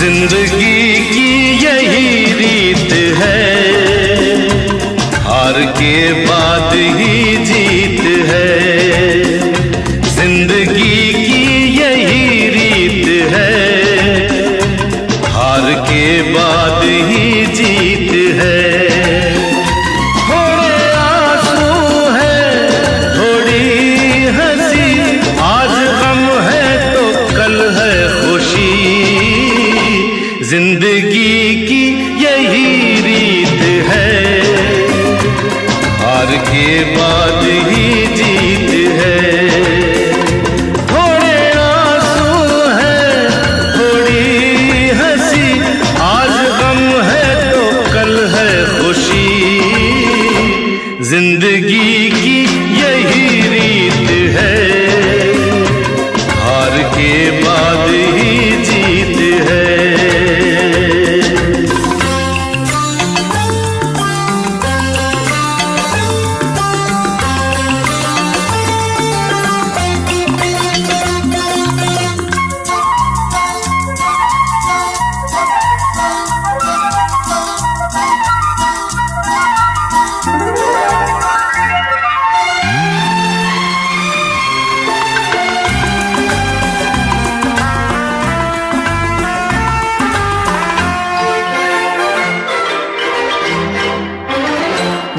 जिंदगी की यही रीत है, हार के बाद ही जीत है। जिंदगी की यही रीत है, हार के बाद ही जीत है। थोड़े आंसू है, थोड़ी हंसी, आज गम है तो कल है खुशी। जिंदगी की यही रीत है, हार के बाद ही जीत है। थोड़े आंसू है, थोड़ी हंसी, आज गम है तो कल है खुशी। जिंदगी की यही रीत है, हार के बाद ही जीत है।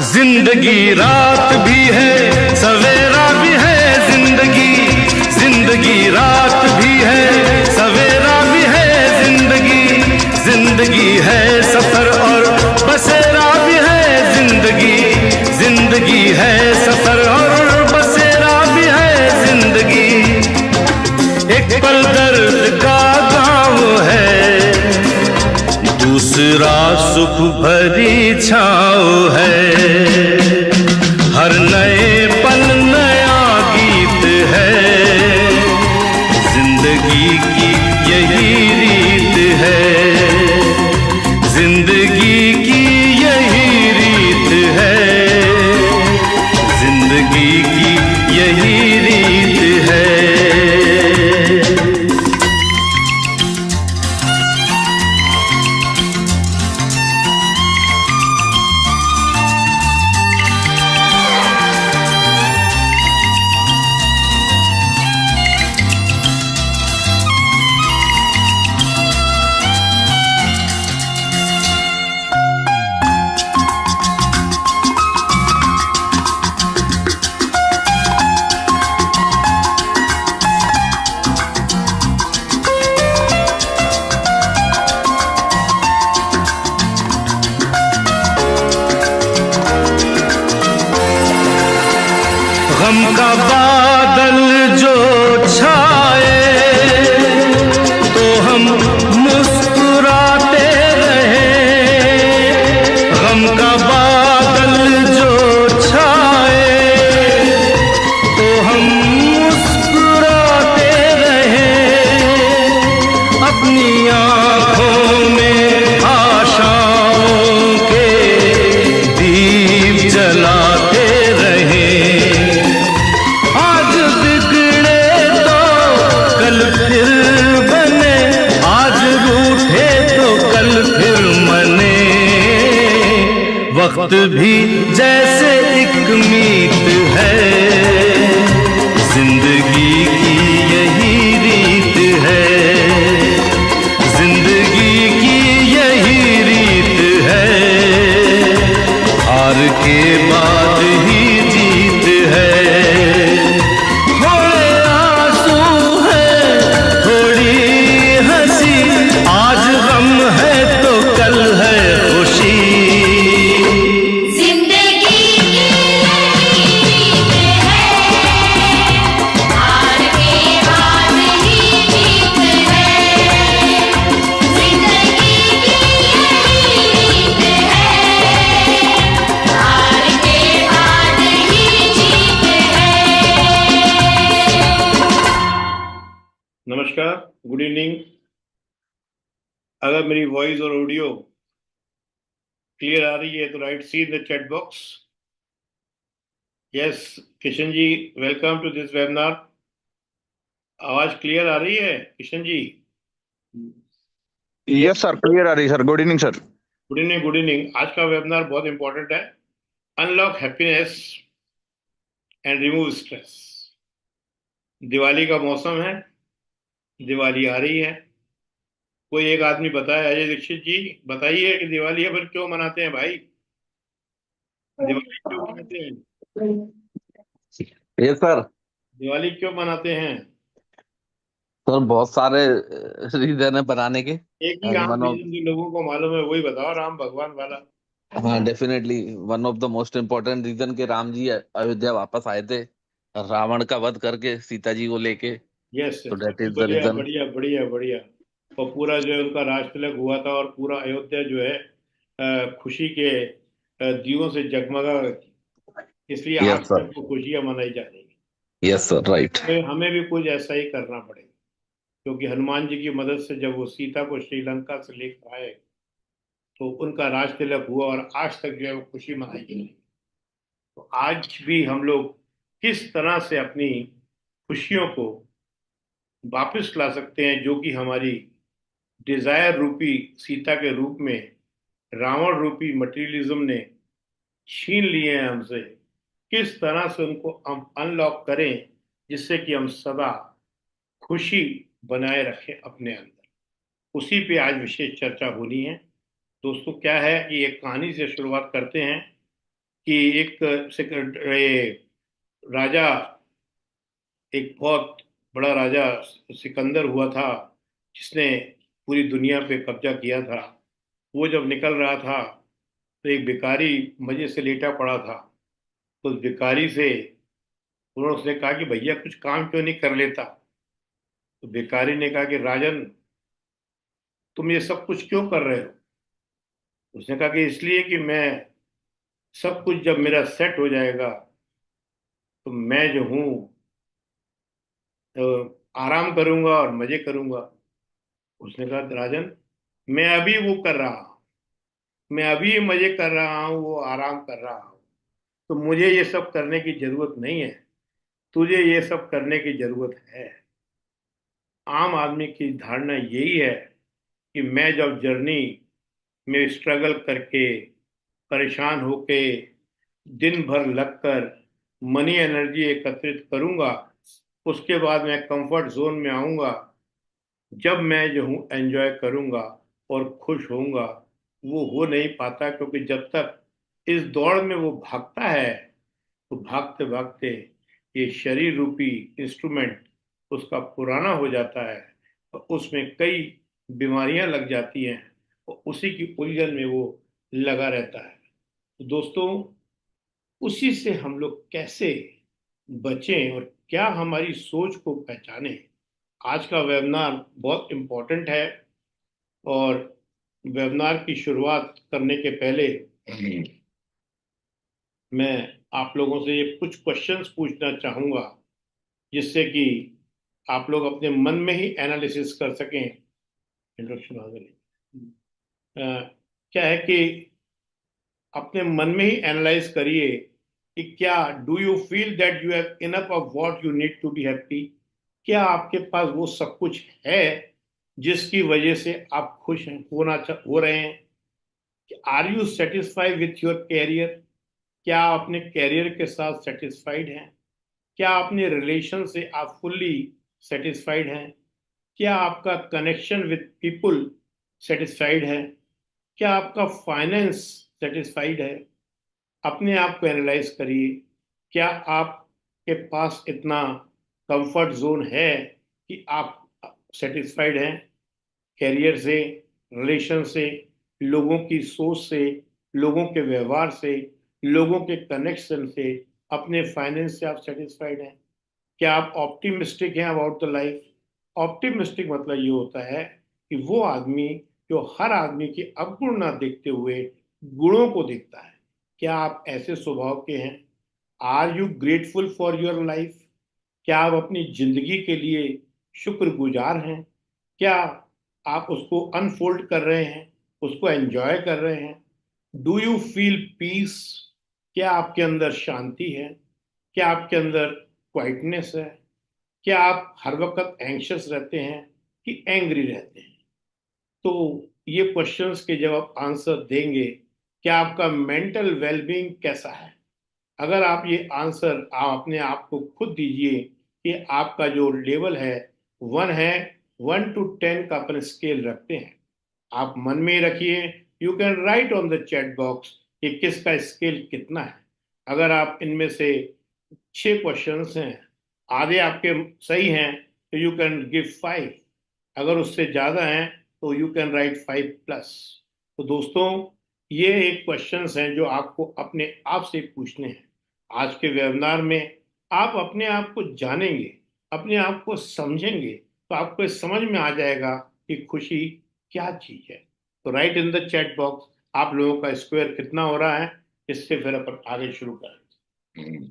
जिंदगी रात भी है, सवेरा भी है। जिंदगी रात भी है, सवेरा भी है। जिंदगी है सफर और बसेरा भी है। जिंदगी है सफर और बसेरा भी है। जिंदगी एक पल दर्द का गाँव है, दूसरा सुख भरी छाँव है। हर नए पल नया गीत है, जिंदगी की यही रीत है। जिंदगी की यही रीत है, जिंदगी की यही रीत है। गम का बादल जो छाए तो हम मुस्कुराते रहे। गम का बादल जो छाए तो हम मुस्कुराते रहे। अपनी आँखों में आशाओं के दीप जलाते रहे। वक्त भी जैसे एक मीत है, जिंदगी की यही रीत है। जिंदगी की यही रीत है, हार के बाद ही जीत है। थोड़े आंसू है, थोड़ी हंसी, आज गम है तो कल है खुशी। नमस्कार, गुड इवनिंग। अगर मेरी वॉइस और ऑडियो क्लियर आ रही है तो write C in the chat box. Yes Kishan ji, welcome to this webinar. आवाज क्लियर आ रही है Kishan ji? Yes sir, clear आ रही sir. Good evening sir. Good evening, good evening. आज का वेबिनार बहुत इंपॉर्टेंट है। Unlock happiness and remove stress. Diwali का मौसम है, दिवाली आ रही है। कोई एक आदमी बताए, अजय दीक्षित जी बताइए कि दिवाली है फिर क्यों मनाते हैं भाई? दिवाली क्यों मनाते हैं? Yes sir. दिवाली क्यों मनाते हैं? सर बहुत सारे रीजन है बनाने के। एक ही एंड आम वन ऑफ रीजन जो लोगों को मालूम है वही बताओ, राम भगवान वाला। हाँ, definitely one of the most important reason के राम जी अयोध्या वापस आए थे रावण का वध करके सीता जी को लेके। यस, तो दैट बिल्कुल, इज द बढ़िया रीजन। बढ़िया बढ़िया बढ़िया। और पूरा जो है उनका राज तिलक हुआ था और पूरा अयोध्या जो है खुशी के दियों से जगमगा, इसलिए आज यस सर। तक वो खुशियां मनाई जा रही हैं। Yes sir, right. हमें भी कुछ ऐसा ही करना पड़ेगा, क्योंकि हनुमान जी की मदद से जब वो सीता को श्रीलंका से लेकर आए तो उनका राज तिलक हुआ और आज तक जो है वो खुशी मनाई जा रही है। तो आज भी हम लोग किस तरह से अपनी खुशियों को वापस ला सकते हैं, जो कि हमारी डिजायर रूपी सीता के रूप में रावण रूपी मटेरियलिज्म ने छीन लिए हैं हमसे। किस तरह से उनको हम अनलॉक करें जिससे कि हम सदा खुशी बनाए रखें अपने अंदर। उसी पे आज विशेष चर्चा होनी है। दोस्तों, क्या है कि एक कहानी से शुरुआत करते हैं कि एक राजा, एक बहुत बड़ा राजा सिकंदर हुआ था, जिसने पूरी दुनिया पे कब्जा किया था। वो जब निकल रहा था तो एक भिखारी मजे से लेटा पड़ा था। तो उस भिखारी से उन्होंने उसने कहा कि भैया कुछ काम क्यों नहीं कर लेता? तो भिखारी ने कहा कि राजन, तुम ये सब कुछ क्यों कर रहे हो? उसने कहा कि इसलिए कि मैं सब कुछ जब मेरा सेट हो जाएगा तो मैं जो हूँ आराम करूंगा और मजे करूंगा। उसने कहा राजन, मैं अभी वो कर रहा हूँ, मैं अभी मजे कर रहा हूँ, वो आराम कर रहा हूँ। तो मुझे ये सब करने की जरूरत नहीं है, तुझे ये सब करने की जरूरत है। आम आदमी की धारणा यही है कि मैं जब जर्नी में स्ट्रगल करके, परेशान होके, दिन भर लगकर मनी एनर्जी एकत्रित करूंगा, उसके बाद मैं कंफर्ट जोन में आऊंगा, जब मैं जो हूँ एंजॉय करूंगा और खुश होऊंगा। वो हो नहीं पाता, क्योंकि जब तक इस दौड़ में वो भागता है तो भागते भागते ये शरीर रूपी इंस्ट्रूमेंट उसका पुराना हो जाता है और उसमें कई बीमारियां लग जाती हैं और उसी की उलझन में वो लगा रहता है। तो दोस्तों, उसी से हम लोग कैसे बचें और क्या हमारी सोच को पहचानें, आज का वेबिनार बहुत इम्पोर्टेंट है। और वेबिनार की शुरुआत करने के पहले मैं आप लोगों से ये कुछ क्वेश्चंस पूछना चाहूंगा, जिससे कि आप लोग अपने मन में ही एनालिसिस कर सकें। इंट्रोडक्शन आ गई। क्या है कि अपने मन में ही एनालाइज करिए कि क्या do you feel that you have enough of what you need to be happy? क्या आपके पास वो सब कुछ है जिसकी वजह से आप खुश हैं, हो रहे हैं? Are you satisfied with your career? क्या आप अपने कैरियर के साथ सेटिस्फाइड हैं? क्या अपने रिलेशन से आप फुल्ली सेटिस्फाइड हैं? क्या आपका कनेक्शन विथ पीपुल सेटिस्फाइड है? क्या आपका फाइनेंस सेटिस्फाइड है? अपने आप को एनालाइज करिए। क्या आपके पास इतना कंफर्ट जोन है कि आप सेटिस्फाइड हैं कैरियर से, रिलेशन से, लोगों की सोच से, लोगों के व्यवहार से, लोगों के कनेक्शन से, अपने फाइनेंस से आप सेटिस्फाइड हैं? क्या आप ऑप्टिमिस्टिक हैं अबाउट द लाइफ? ऑप्टिमिस्टिक मतलब ये होता है कि वो आदमी जो हर आदमी के अवगुण ना देखते हुए गुणों को देखता है। क्या आप ऐसे स्वभाव के हैं? Are you grateful for your life? क्या आप अपनी जिंदगी के लिए शुक्रगुजार हैं? क्या आप उसको अनफोल्ड कर रहे हैं, उसको एंजॉय कर रहे हैं? Do you feel peace? क्या आपके अंदर शांति है? क्या आपके अंदर क्वाइटनेस है? क्या आप हर वक्त एंग्शियस रहते हैं कि एंग्री रहते हैं? तो ये क्वेश्चंस के जब आप आंसर देंगे कि आपका मेंटल वेलबींग कैसा है, अगर आप ये आंसर आप अपने आप को खुद दीजिए कि आपका जो लेवल है 1 है, 1 to 10 का अपन स्केल रखते हैं, आप मन में रखिए। You can write on the chat box कि किसका स्केल कितना है। अगर आप इनमें से 6 क्वेश्चंस हैं, आधे आपके सही हैं, तो यू कैन गिव 5। अगर उससे ज्यादा हैं तो यू कैन राइट 5+। तो दोस्तों, ये एक क्वेश्चंस हैं जो आपको अपने आप से पूछने हैं। आज के वेबिनार में आप अपने आप को जानेंगे, अपने आप को समझेंगे, तो आपको समझ में आ जाएगा कि खुशी क्या चीज है। तो right in the chat box आप लोगों का स्क्वायर कितना हो रहा है, इससे फिर अपन आगे शुरू करें।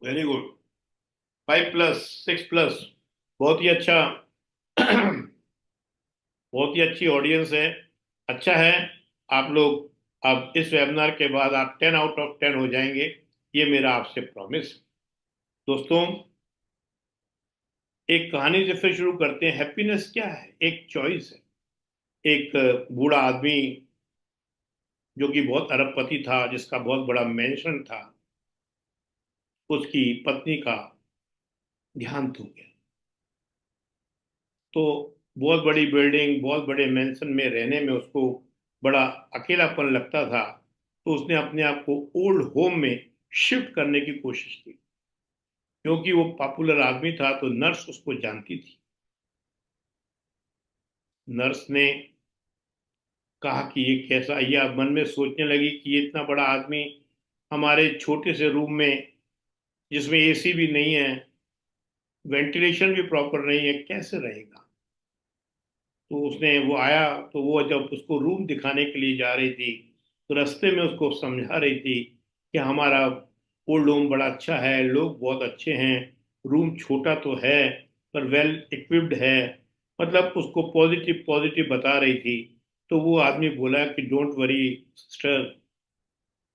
Very good. 5+, 6+, बहुत ही अच्छा। बहुत ही अच्छी ऑडियंस है। अच्छा है। आप लोग अब इस वेबिनार के बाद आप 10 out of 10 हो जाएंगे, ये मेरा आपसे प्रॉमिस है। दोस्तों, एक कहानी से फिर शुरू करते हैं। हैप्पीनेस क्या है? एक चॉइस है। एक बूढ़ा आदमी जो कि बहुत अरबपति था, जिसका बहुत बड़ा मेंशन था, उसकी पत्नी का देहांत हो गया। तो बहुत बड़ी बिल्डिंग, बहुत बड़े मेंशन में रहने में उसको बड़ा अकेलापन लगता था। तो उसने अपने आप को ओल्ड होम में शिफ्ट करने की कोशिश की। क्योंकि वो पॉपुलर आदमी था तो नर्स उसको जानती थी। नर्स ने कहा कि ये कैसा, ये अब मन में सोचने लगी कि ये इतना बड़ा आदमी हमारे छोटे से रूम में, जिसमें एसी भी नहीं है, वेंटिलेशन भी प्रॉपर नहीं है, कैसे रहेगा। तो उसने वो आया, तो वो जब उसको रूम दिखाने के लिए जा रही थी, तो रास्ते में उसको समझा रही थी कि हमारा ओल्ड होम बड़ा अच्छा है, लोग बहुत अच्छे हैं, रूम छोटा तो है पर वेल इक्विप्ड है। मतलब उसको पॉजिटिव पॉजिटिव बता रही थी। तो वो आदमी बोला कि डोंट वरी सिस्टर,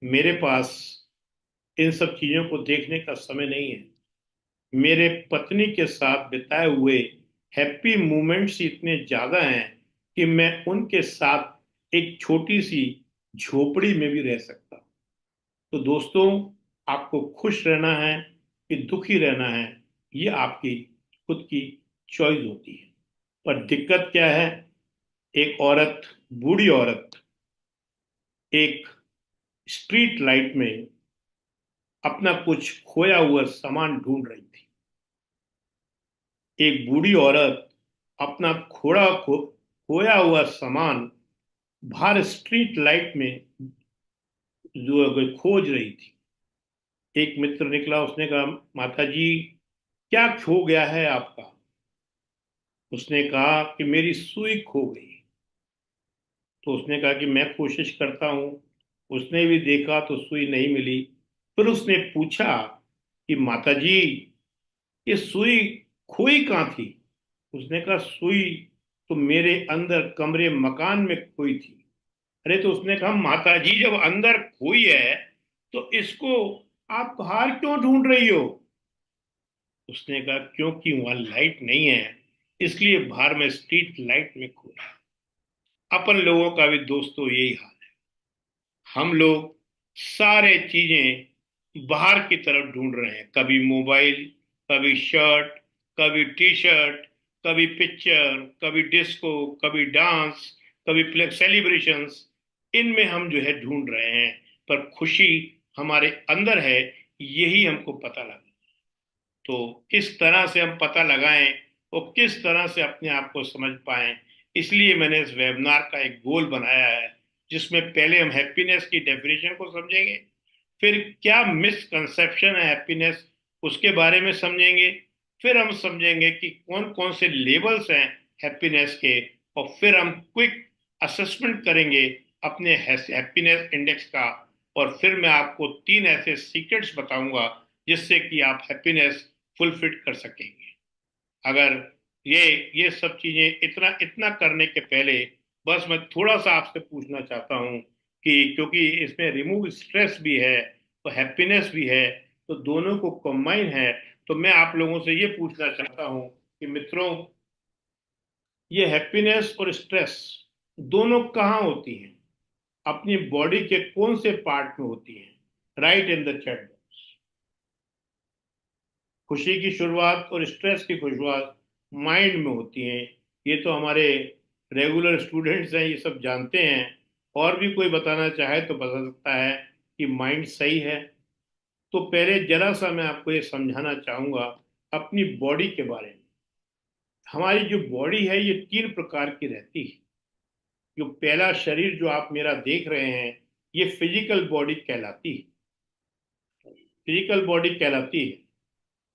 मेरे पास इन सब चीजों को देखने का समय नहीं है। मेरे पत्नी के साथ बिताए हुए हैप्पी मोमेंट्स इतने ज्यादा हैं कि मैं उनके साथ एक छोटी सी झोपड़ी में भी रह सकता हूं। तो दोस्तों, आपको खुश रहना है कि दुखी रहना है, ये आपकी खुद की चॉइस होती है। पर दिक्कत क्या है? एक औरत, बूढ़ी औरत, एक स्ट्रीट लाइट में अपना कुछ खोया हुआ सामान ढूंढ रही थी। एक बूढ़ी औरत अपना खोया हुआ सामान बाहर स्ट्रीट लाइट में जो है खोज रही थी। एक मित्र निकला, उसने कहा, माता जी, क्या खो गया है आपका? उसने कहा कि मेरी सुई खो गई। तो उसने कहा कि मैं कोशिश करता हूं। उसने भी देखा तो सुई नहीं मिली। फिर उसने पूछा कि माता जी, ये सुई खोई कहाँ थी? उसने कहा, सुई तो मेरे अंदर कमरे मकान में खोई थी। अरे, तो उसने कहा, माता जी, जब अंदर खोई है तो इसको आप बाहर क्यों ढूंढ रही हो? उसने कहा, क्योंकि वहां लाइट नहीं है, इसलिए बाहर में स्ट्रीट लाइट में खोया। अपन लोगों का भी दोस्तों यही हाल है। हम लोग सारे चीजें बाहर की तरफ ढूंढ रहे हैं। कभी मोबाइल, कभी शर्ट, कभी टी शर्ट, कभी पिक्चर, कभी डिस्को, कभी डांस, कभी सेलिब्रेशंस। इनमें हम जो है ढूंढ रहे हैं, पर खुशी हमारे अंदर है, यही हमको पता लगा। तो किस तरह से हम पता लगाएं और किस तरह से अपने आप को समझ पाएं, इसलिए मैंने इस वेबिनार का एक गोल बनाया है, जिसमें पहले हम हैप्पीनेस की डेफिनेशन को समझेंगे, फिर क्या मिसकंसेप्शन है हैप्पीनेस, उसके बारे में समझेंगे, फिर हम समझेंगे कि कौन कौन से लेवल्स हैं हैप्पीनेस के, और फिर हम क्विक असेसमेंट करेंगे अपने हैप्पीनेस इंडेक्स का। और फिर मैं आपको 3 ऐसे सीक्रेट्स बताऊंगा जिससे कि आप हैप्पीनेस फुलफिल कर सकेंगे। अगर ये सब चीजें इतना इतना करने के पहले बस मैं थोड़ा सा आपसे पूछना चाहता हूं कि क्योंकि इसमें रिमूव स्ट्रेस भी है तो हैप्पीनेस भी है, तो दोनों को कंबाइन है, तो मैं आप लोगों से ये पूछना चाहता हूं कि मित्रों, ये हैप्पीनेस और स्ट्रेस दोनों कहाँ होती हैं, अपनी बॉडी के कौन से पार्ट में होती हैं? Right in the chat box. खुशी की शुरुआत और स्ट्रेस की शुरुआत माइंड में होती है। ये तो हमारे रेगुलर स्टूडेंट्स हैं, ये सब जानते हैं। और भी कोई बताना चाहे तो बता सकता है कि माइंड सही है। तो पहले जरा सा मैं आपको ये समझाना चाहूंगा अपनी बॉडी के बारे में। हमारी जो बॉडी है ये 3 प्रकार की रहती है। जो पहला शरीर जो आप मेरा देख रहे हैं, ये फिजिकल बॉडी कहलाती है। फिजिकल बॉडी कहलाती है।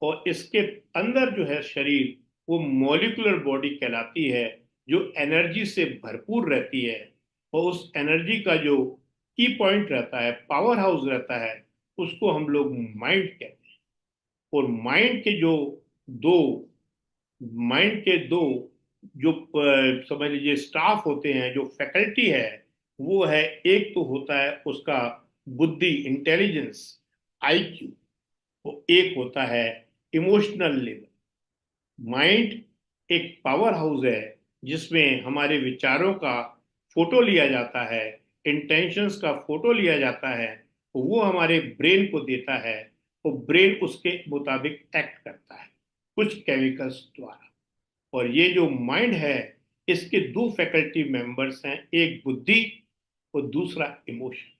और इसके अंदर जो है शरीर, वो मॉलिक्यूलर बॉडी कहलाती है, जो एनर्जी से भरपूर रहती है। और उस एनर्जी का जो की पॉइंट रहता है, पावर हाउस रहता है, उसको हम लोग माइंड कहते हैं। और दो माइंड के दो जो समझ लीजिए स्टाफ होते हैं, जो फैकल्टी है, वो है, एक तो होता है उसका बुद्धि, इंटेलिजेंस, आईक्यू। वो एक होता है इमोशनल लेवल। माइंड एक पावर हाउस है जिसमें हमारे विचारों का फोटो लिया जाता है, इंटेंशंस का फोटो लिया जाता है, वो हमारे ब्रेन को देता है। वो ब्रेन उसके मुताबिक एक्ट करता है कुछ केमिकल्स द्वारा। और ये जो माइंड है, इसके 2 फैकल्टी मेंबर्स हैं, एक बुद्धि और दूसरा इमोशन।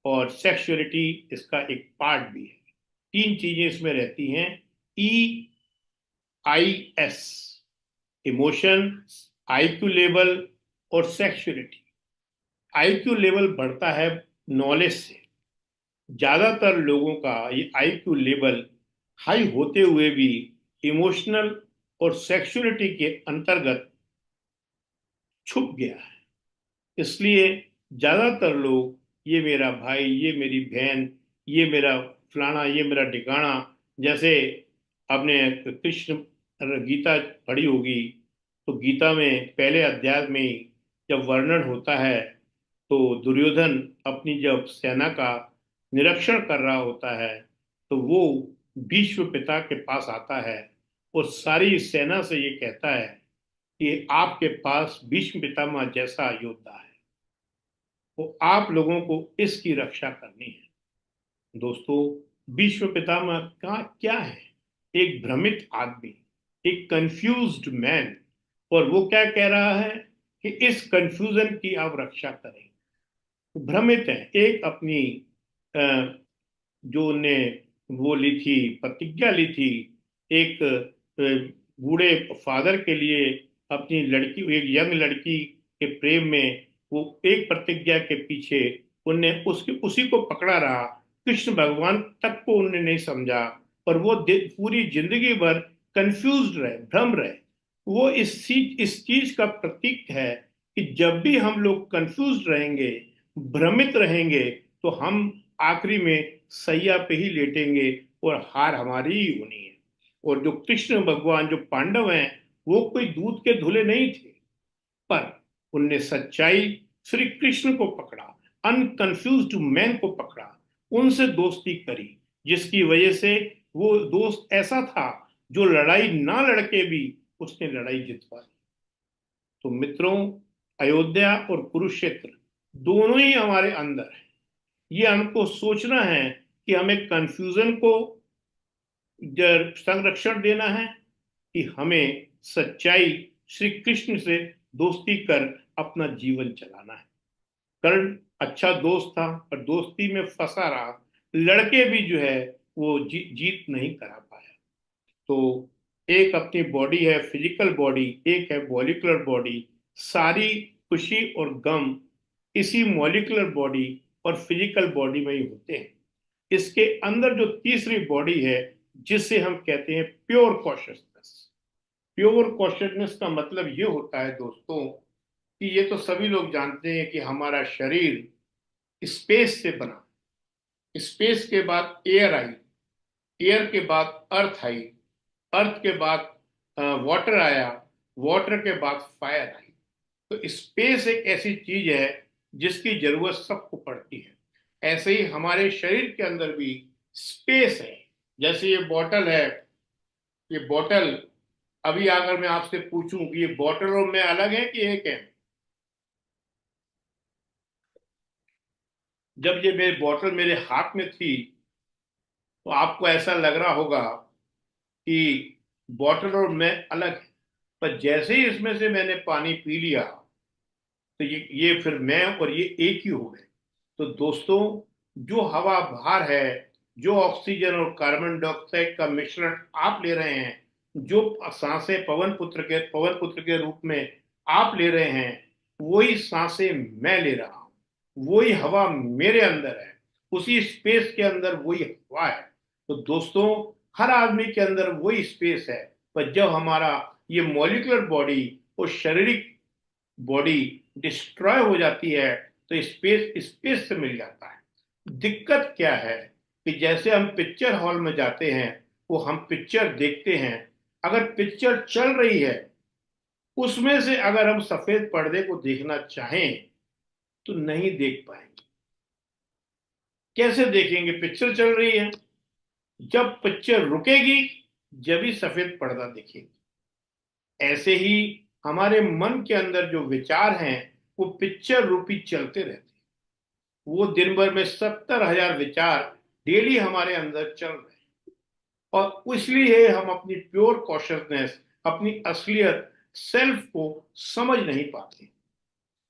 और सेक्सुअलिटी इसका एक पार्ट भी है। 3 चीजें इसमें रहती हैं, EIS, इमोशन, आईक्यू लेवल और सेक्सुअलिटी। आईक्यू लेवल बढ़ता है नॉलेज से। ज्यादातर लोगों का ये आईक्यू लेवल हाई होते हुए भी इमोशनल और सेक्सुअलिटी के अंतर्गत छुप गया है। इसलिए ज्यादातर लोग, ये मेरा भाई, ये मेरी बहन, ये मेरा फलाना, ये मेरा ठिकाना, जैसे आपने कृष्ण गीता पढ़ी होगी, तो गीता में पहले अध्याय में जब वर्णन होता है, तो दुर्योधन अपनी जब सेना का निरीक्षण कर रहा होता है, तो वो भीष्म पिता के पास आता है और सारी सेना से ये कहता है कि आपके पास भीष्म पितामह जैसा योद्धा है, तो आप लोगों को इसकी रक्षा करनी है। दोस्तों, भीष्म पितामह का क्या है? एक भ्रमित आदमी, एक कंफ्यूज्ड मैन। और वो क्या कह रहा है कि इस कंफ्यूजन की आप रक्षा करें। भ्रमित है। एक अपनी जो ने वो ली थी, प्रतिज्ञा ली थी, एक बूढ़े फादर के लिए अपनी लड़की, एक यंग लड़की के प्रेम में, वो एक प्रतिज्ञा के पीछे उनने उसी को पकड़ा रहा। कृष्ण भगवान तक को उन्होंने नहीं समझा और वो पूरी जिंदगी भर कंफ्यूज्ड रहे, भ्रम रहे। वो इस चीज का प्रतीक है कि जब भी हम लोग कंफ्यूज्ड रहेंगे, भ्रमित रहेंगे, तो हम आखिरी में सैया पे ही लेटेंगे और हार हमारी ही होनी है। और जो कृष्ण भगवान, जो पांडव हैं, वो कोई दूध के धुले नहीं थे, पर उनने सच्चाई श्री कृष्ण को पकड़ा, अनकंफ्यूज्ड मैन को पकड़ा, उनसे दोस्ती करी, जिसकी वजह से वो दोस्त ऐसा था जो लड़ाई ना लड़के भी उसने लड़ाई जितवा दी। तो मित्रों, अयोध्या और कुरुक्षेत्र दोनों ही हमारे अंदर है। ये हमको सोचना है कि हमें कंफ्यूजन को संरक्षण देना है कि हमें सच्चाई श्री कृष्ण से दोस्ती कर अपना जीवन चलाना है। कर्ण अच्छा दोस्त था पर दोस्ती में फंसा रहा, लड़के भी जो है वो जीत नहीं करा पाया। तो एक अपनी बॉडी है फिजिकल बॉडी, एक है मॉलिक्यूलर बॉडी। सारी खुशी और गम इसी मॉलिक्यूलर बॉडी और फिजिकल बॉडी में ही होते हैं। इसके अंदर जो तीसरी बॉडी है, जिसे हम कहते हैं प्योर कॉन्शियसनेस। प्योर कॉन्शियसनेस का मतलब ये होता है दोस्तों कि ये तो सभी लोग जानते हैं कि हमारा शरीर स्पेस से बना। स्पेस के बाद एयर आई, एयर के बाद अर्थ आई, अर्थ के बाद वाटर आया, वाटर के बाद फायर आई। तो स्पेस एक ऐसी चीज है जिसकी जरूरत सबको पड़ती है। ऐसे ही हमारे शरीर के अंदर भी स्पेस है। जैसे ये बॉटल है, ये बॉटल अभी अगर मैं आपसे पूछूं कि ये बॉटल और मैं अलग है कि एक है, जब ये मेरी बॉटल मेरे हाथ में थी तो आपको ऐसा लग रहा होगा कि बॉटल और मैं अलग है, पर जैसे ही इसमें से मैंने पानी पी लिया तो ये फिर मैं और ये एक ही हो गए। तो दोस्तों, जो हवा बाहर है, जो ऑक्सीजन और कार्बन डाइऑक्साइड का मिश्रण आप ले रहे हैं, जो सांसें पवन पुत्र के रूप में आप ले रहे हैं, वही सांसें मैं ले रहा हूं, वही हवा मेरे अंदर है, उसी स्पेस के अंदर वही हवा है। तो दोस्तों, हर आदमी के अंदर वही स्पेस है, पर जब हमारा ये मॉलिक्यूलर बॉडी और शारीरिक बॉडी डिस्ट्रॉय हो जाती है तो स्पेस स्पेस से मिल जाता है। दिक्कत क्या है कि जैसे हम पिक्चर हॉल में जाते हैं, वो हम पिक्चर देखते हैं, अगर पिक्चर चल रही है उसमें से अगर हम सफेद पर्दे को देखना चाहें तो नहीं देख पाएंगे। कैसे देखेंगे? पिक्चर चल रही है, जब पिक्चर रुकेगी जब ही सफेद पर्दा दिखेगी। ऐसे ही हमारे मन के अंदर जो विचार हैं वो पिक्चर रूपी चलते रहते हैं। वो दिन भर में 70,000 विचार डेली हमारे अंदर चल रहे हैं, और इसलिए हम अपनी प्योर कॉन्शियसनेस, अपनी असलियत सेल्फ को समझ नहीं पाते।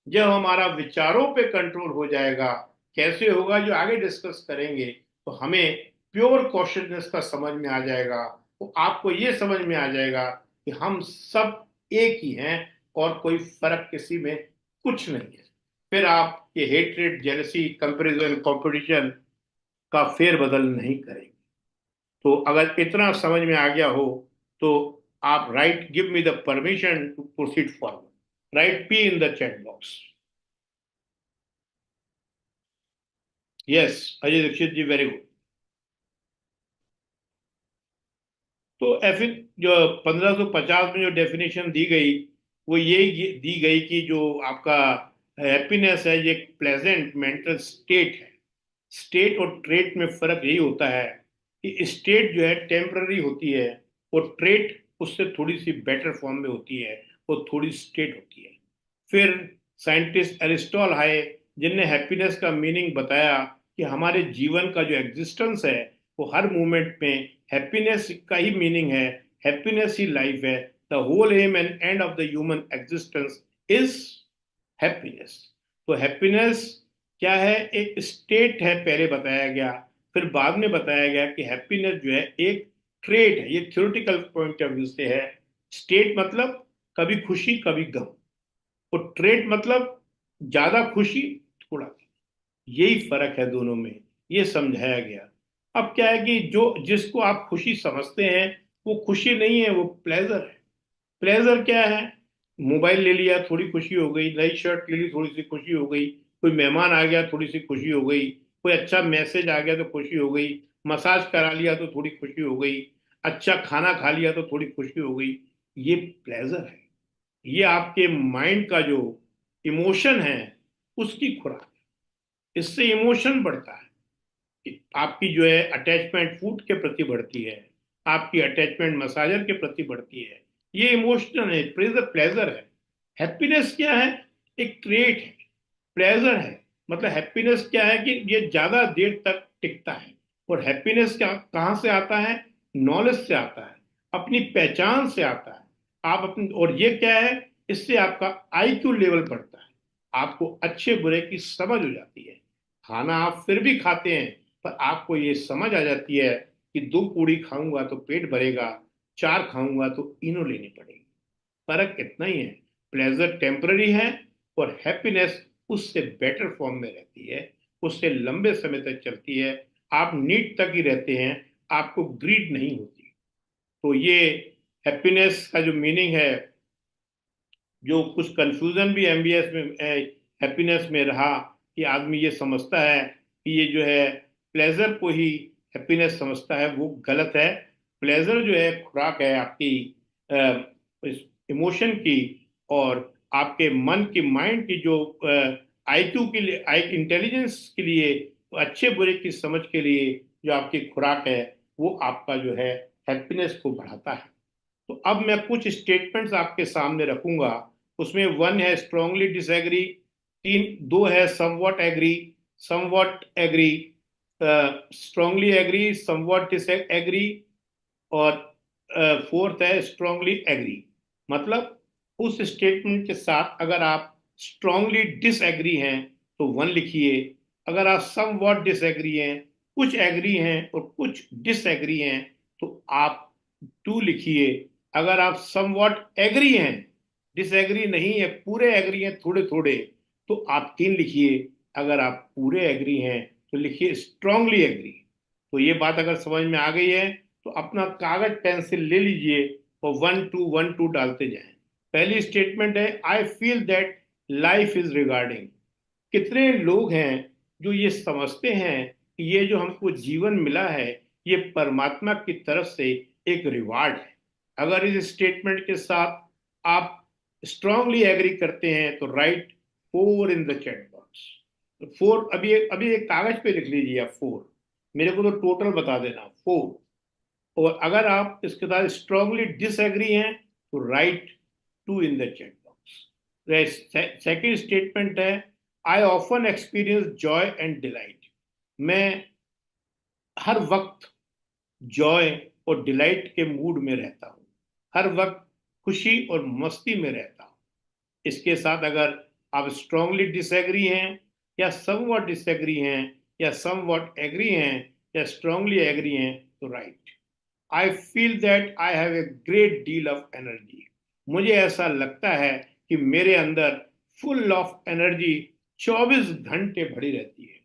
जब हमारा विचारों पे कंट्रोल हो जाएगा, कैसे होगा जो आगे डिस्कस करेंगे, तो हमें प्योर कॉन्शियसनेस का समझ में आ जाएगा। तो आपको ये समझ में आ जाएगा कि हम सब एक ही हैं और कोई फर्क किसी में कुछ नहीं है। फिर आप ये हेट्रेड, जेलसी, कंपैरिजन, कंपटीशन का फेर बदल नहीं करेंगे। तो अगर इतना समझ में आ गया हो तो आप right, give me the permission to proceed forward, write P in the chat box. Yes, Ajay Dixit ji, very good. तो एफ जो 1550 में जो डेफिनेशन दी गई वो ये दी गई कि जो आपका हैप्पीनेस है ये एक प्लेजेंट मेंटल स्टेट है। स्टेट और ट्रेट में फर्क यही होता है कि स्टेट जो है टेम्पररी होती है और ट्रेट उससे थोड़ी सी बेटर फॉर्म में होती है, वो थोड़ी स्टेट होती है। फिर साइंटिस्ट एरिस्टॉल आए जिनने हैप्पीनेस का मीनिंग बताया कि हमारे जीवन का जो एग्जिस्टेंस है वो हर मोमेंट में हैप्पीनेस का ही मीनिंग है, हैप्पीनेस ही लाइफ है। The whole aim and end of the human existence is happiness. तो हैप्पीनेस क्या है? एक स्टेट है, पहले बताया गया। फिर बाद में बताया गया कि हैप्पीनेस जो है एक ट्रेट है। ये थ्योरेटिकल पॉइंट ऑफ व्यू से है। स्टेट मतलब कभी खुशी कभी गम, और ट्रेट मतलब ज्यादा खुशी थोड़ा गम। यही फर्क है दोनों में, ये समझाया गया। अब क्या है कि जो जिसको आप खुशी समझते हैं वो खुशी नहीं है, वो प्लेजर है। प्लेजर क्या है? मोबाइल ले लिया, थोड़ी खुशी हो गई। नई शर्ट ले ली, थोड़ी सी खुशी हो गई। कोई मेहमान आ गया, थोड़ी सी खुशी हो गई। कोई अच्छा मैसेज आ गया तो खुशी हो गई। मसाज करा लिया तो थोड़ी खुशी हो गई। अच्छा खाना खा लिया तो थोड़ी खुशी हो गई। ये प्लेजर है। ये आपके माइंड का जो इमोशन है उसकी खुराक है। इससे इमोशन बढ़ता है। आपकी जो है अटैचमेंट फूड के प्रति बढ़ती है, आपकी अटैचमेंट मसाजर के प्रति बढ़ती है। ये इमोशनल है, प्लेजर प्लेजर है। हैप्पीनेस क्या है? एक ट्रेट है। प्लेजर है मतलब हैप्पीनेस क्या है कि ये ज्यादा देर तक टिकता है। और हैप्पीनेस क्या कहाँ से आता है? नॉलेज से आता है, अपनी पहचान से आता है। आप अपनी, और ये क्या है, इससे आपका आईक्यू लेवल बढ़ता है। आपको अच्छे बुरे की समझ हो जाती है। खाना आप फिर भी खाते हैं, पर आपको ये समझ आ जाती है कि 2 पूड़ी खाऊंगा तो पेट भरेगा, 4 खाऊंगा तो इनो लेनी पड़ेगी। फर्क इतना ही है। प्लेजर टेम्पररी है और हैप्पीनेस उससे बेटर फॉर्म में रहती है, उससे लंबे समय तक चलती है। आप नीड तक ही रहते हैं, आपको ग्रीड नहीं होती। तो ये हैप्पीनेस का जो मीनिंग है, जो कुछ कंफ्यूजन भी एमबीएस में हैप्पीनेस में रहा कि आदमी ये समझता है कि ये जो है प्लेजर को ही हैप्पीनेस समझता है, वो गलत है। प्लेजर जो है खुराक है आपकी इमोशन की, और आपके मन की, माइंड की जो आईक्यू के लिए, आई इंटेलिजेंस के लिए, अच्छे बुरे की समझ के लिए जो आपकी खुराक है, वो आपका जो है हैप्पीनेस को बढ़ाता है। तो अब मैं कुछ स्टेटमेंट्स आपके सामने रखूंगा। उसमें 1 है स्ट्रांगली डिसएग्री, 2 है somewhat agree, somewhat agree, strongly agree, somewhat disagree, और 4th है स्ट्रांगली एग्री। मतलब उस स्टेटमेंट के साथ अगर आप स्ट्रांगली डिसएग्री हैं तो 1 लिखिए, अगर आप समवॉट डिसएग्री हैं, कुछ एग्री हैं और कुछ डिसएग्री हैं, तो आप 2 लिखिए। अगर आप समवॉट एग्री हैं, डिसएग्री नहीं है, पूरे एग्री हैं थोड़े थोड़े, तो आप 3 लिखिए। अगर आप पूरे एग्री हैं तो लिखिए स्ट्रांगली एग्री। तो ये बात अगर समझ में आ गई है तो अपना कागज पेंसिल ले लीजिए और 1 2 1 2 डालते जाएं। पहली स्टेटमेंट है I feel that life is regarding. कितने लोग हैं जो ये समझते हैं कि ये जो हमको जीवन मिला है ये परमात्मा की तरफ से एक रिवार्ड है। अगर इस स्टेटमेंट के साथ आप स्ट्रांगली एग्री करते हैं तो right 4 in the chat box. 4 अभी अभी एक कागज पे लिख लीजिए आप 4, मेरे को तो टोटल बता देना 4। और अगर आप इसके साथ स्ट्रांगली डिसएग्री हैं तो write 2 in the chat box. Second statement है I often experience joy and delight. मैं हर वक्त जॉय और डिलाइट के मूड में रहता हूँ, हर वक्त खुशी और मस्ती में रहता हूँ। इसके साथ अगर आप स्ट्रांगली डिसएग्री हैं या समवॉट डिसएग्री हैं या समवॉट एग्री हैं या स्ट्रांगली एग्री हैं तो right I feel that I have a great deal of energy. मुझे ऐसा लगता है कि मेरे अंदर फुल ऑफ एनर्जी 24 घंटे भरी रहती है।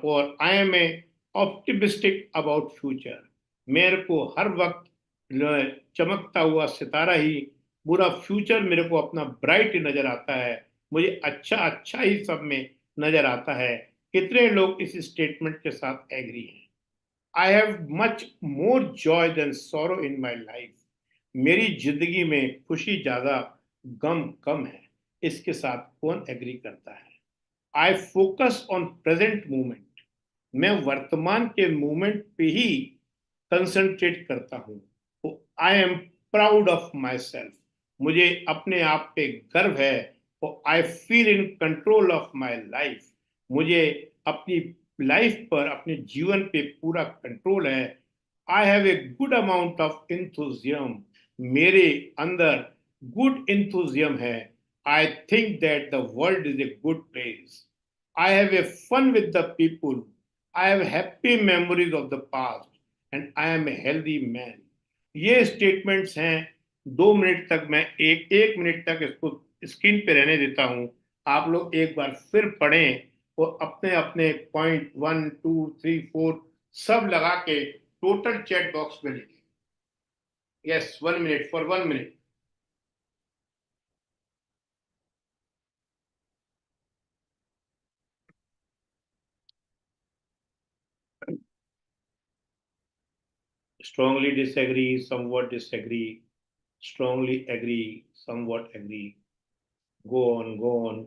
और I am a optimistic about future. मेरे को हर वक्त चमकता हुआ सितारा ही, पूरा फ्यूचर मेरे को अपना ब्राइट नजर आता है। मुझे अच्छा अच्छा ही सब में नजर आता है। कितने लोग इस स्टेटमेंट के साथ एग्री हैं? I have much more joy than sorrow in my life. मेरी जिंदगी में खुशी ज्यादा, गम कम है। इसके साथ कौन एग्री करता है? I focus on present moment. मैं वर्तमान के मोमेंट पे ही कंसंट्रेट करता हूँ। तो I am proud of my self. मुझे अपने आप पे गर्व है। और I feel in control of my life. मुझे अपनी लाइफ पर, अपने जीवन पे पूरा कंट्रोल है। I have a good amount of enthusiasm. मेरे अंदर गुड इंथुजियम है। I think that the world is a good place. I have a fun with the people. I have happy memories of the past and I am a healthy man. ये statements हैं। 2 minute तक मैं एक एक minute तक इसको screen पे रहने देता हूं। आप लोग एक बार फिर पढ़ें और अपने अपने पॉइंट 1 2 3 4 सब लगा के टोटल चैट बॉक्स में लिखें। Yes, 1 minute, for 1 minute. Strongly disagree, somewhat disagree, strongly agree, somewhat agree. Go on, go on.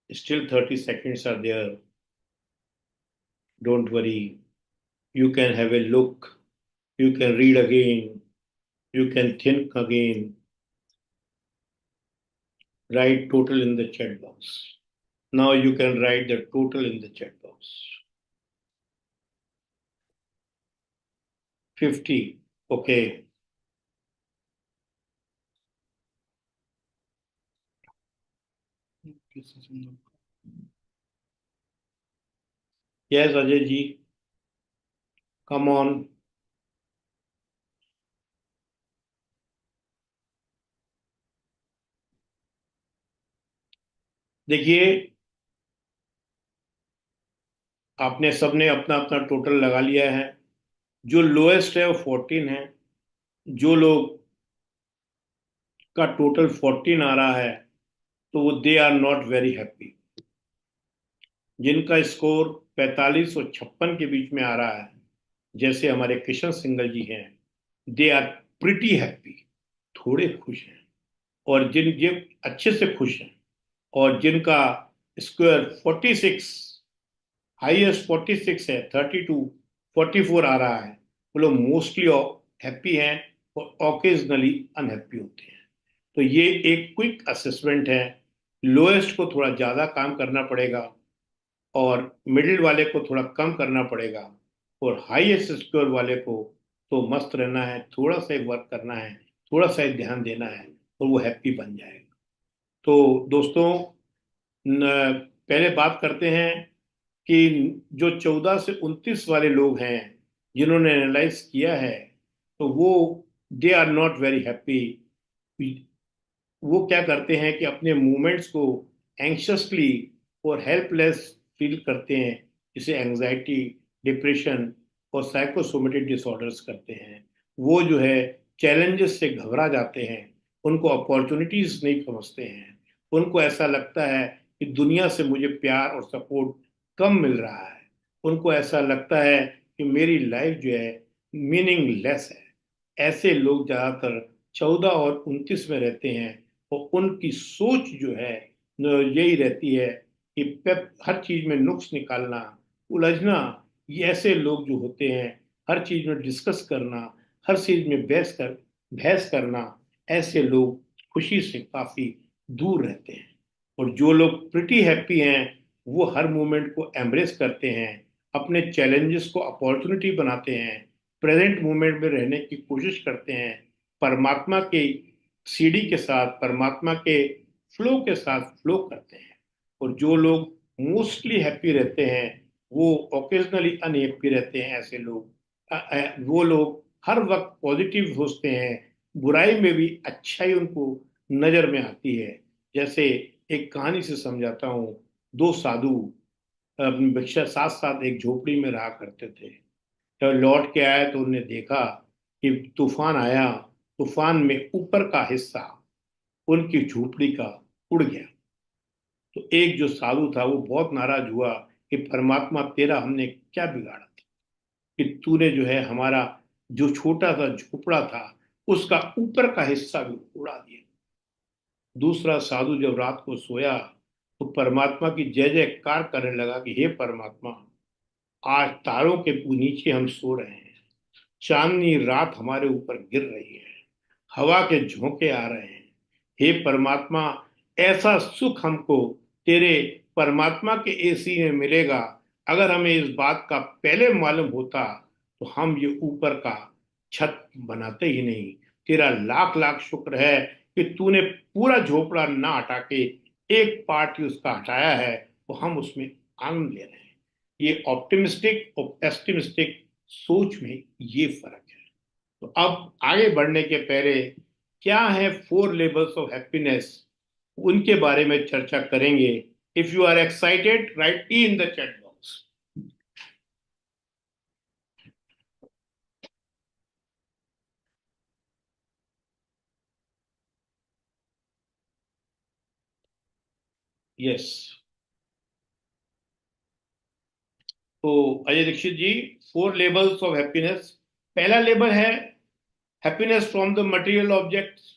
Still 30 seconds are there. Don't worry. You can have a look. You can read again. You can think again. Write total in the chat box. Now you can write the total in the chat box. 50. Okay. Yes, Ajay ji. Come on. देखिए, आपने सबने अपना अपना total लगा लिया है। जो lowest है वो 14 है। जो लोग का टोटल 14 आ रहा है तो वो they are not very happy. जिनका स्कोर 45 और 56 के बीच में आ रहा है, जैसे हमारे किशन सिंगल जी हैं, दे आर प्रिटी हैप्पी, थोड़े खुश हैं। और जिन अच्छे से खुश हैं, और जिनका स्क्वायर 46, हाईएस्ट 46 है, 32 44 आ रहा है। वो लोग मोस्टली हैप्पी हैं और ऑकेजनली अनहैप्पी होते हैं। तो ये एक क्विक असेसमेंट है। लोएस्ट को थोड़ा ज़्यादा काम करना पड़ेगा और मिडिल वाले को थोड़ा कम करना पड़ेगा, और हाईएस्ट स्कोर वाले को तो मस्त रहना है, थोड़ा सा वर्क करना है, थोड़ा सा ध्यान देना है, और वो हैप्पी बन जाएगा। तो दोस्तों, पहले बात करते हैं कि जो 14 से 29 वाले लोग हैं जिन्होंने एनालाइज किया है, तो वो they are not very happy. वो क्या करते हैं कि अपने मूवमेंट्स को एंक्शसली और हेल्पलेस फील करते हैं, जिसे एंजाइटी, डिप्रेशन और साइकोसोमेटिक डिसऑर्डर्स करते हैं। वो जो है चैलेंजेस से घबरा जाते हैं, उनको अपॉर्चुनिटीज नहीं समझते हैं, उनको ऐसा लगता है कि दुनिया से मुझे प्यार और सपोर्ट कम मिल रहा है, उनको ऐसा लगता है कि मेरी लाइफ जो है मीनिंगलेस है। ऐसे लोग ज्यादातर 14 और 29 में रहते हैं, और उनकी सोच जो है यही रहती है कि हर चीज में नुक्स निकालना, उलझना। ये ऐसे लोग जो होते हैं, हर चीज में डिस्कस करना, हर चीज में बहस करना, ऐसे लोग खुशी से काफी दूर रहते हैं। और जो लोग प्रिटी हैप्पी हैं, वो हर मोमेंट को एम्ब्रेस करते हैं, अपने चैलेंजेस को अपॉर्चुनिटी बनाते हैं, प्रेजेंट मोमेंट में रहने की कोशिश करते हैं, परमात्मा के सीढ़ी के साथ, परमात्मा के फ्लो के साथ फ्लो करते हैं। और जो लोग मोस्टली हैप्पी रहते हैं, वो ओकेजनली अनहैप्पी रहते हैं। ऐसे लोग वो लोग हर वक्त पॉजिटिव सोचते हैं, बुराई में भी अच्छाई उनको नजर में आती है। जैसे एक कहानी से समझाता हूँ। दो साधु अपनी भिक्षा साथ साथ एक झोपड़ी में रहा करते थे। जब लौट के आए तो उन्हें देखा कि तूफान आया, तूफान में ऊपर का हिस्सा उनकी झोपड़ी का उड़ गया। तो एक जो साधु था वो बहुत नाराज हुआ कि परमात्मा, तेरा हमने क्या बिगाड़ा था कि तूने जो है हमारा जो छोटा सा झोपड़ा था उसका ऊपर का हिस्सा भी उड़ा दिया। दूसरा साधु जब रात को सोया तो परमात्मा की जय जयकार करने लगा कि हे परमात्मा, आज तारों के नीचे हम सो रहे हैं, चांदनी रात हमारे ऊपर गिर रही है, हवा के झोंके आ रहे हैं। हे परमात्मा, ऐसा सुख हमको तेरे परमात्मा के एसी में मिलेगा। अगर हमें इस बात का पहले मालूम होता तो हम ये ऊपर का छत बनाते ही नहीं। तेरा लाख लाख शुक्र है कि तूने पूरा झोपड़ा ना हटा के एक पार्ट ही उसका हटाया है, तो हम उसमें आनंद ले रहे हैं। ये ऑप्टिमिस्टिक और पेस्टिमिस्टिक सोच में ये फर्क है। तो अब आगे बढ़ने के पहले क्या है 4 लेवल्स ऑफ हैप्पीनेस, उनके बारे में चर्चा करेंगे। If you are excited, write ई in the chat box. Yes. तो Ajay Dixit ji, 4 levels of happiness. पहला लेवल है happiness from the material objects.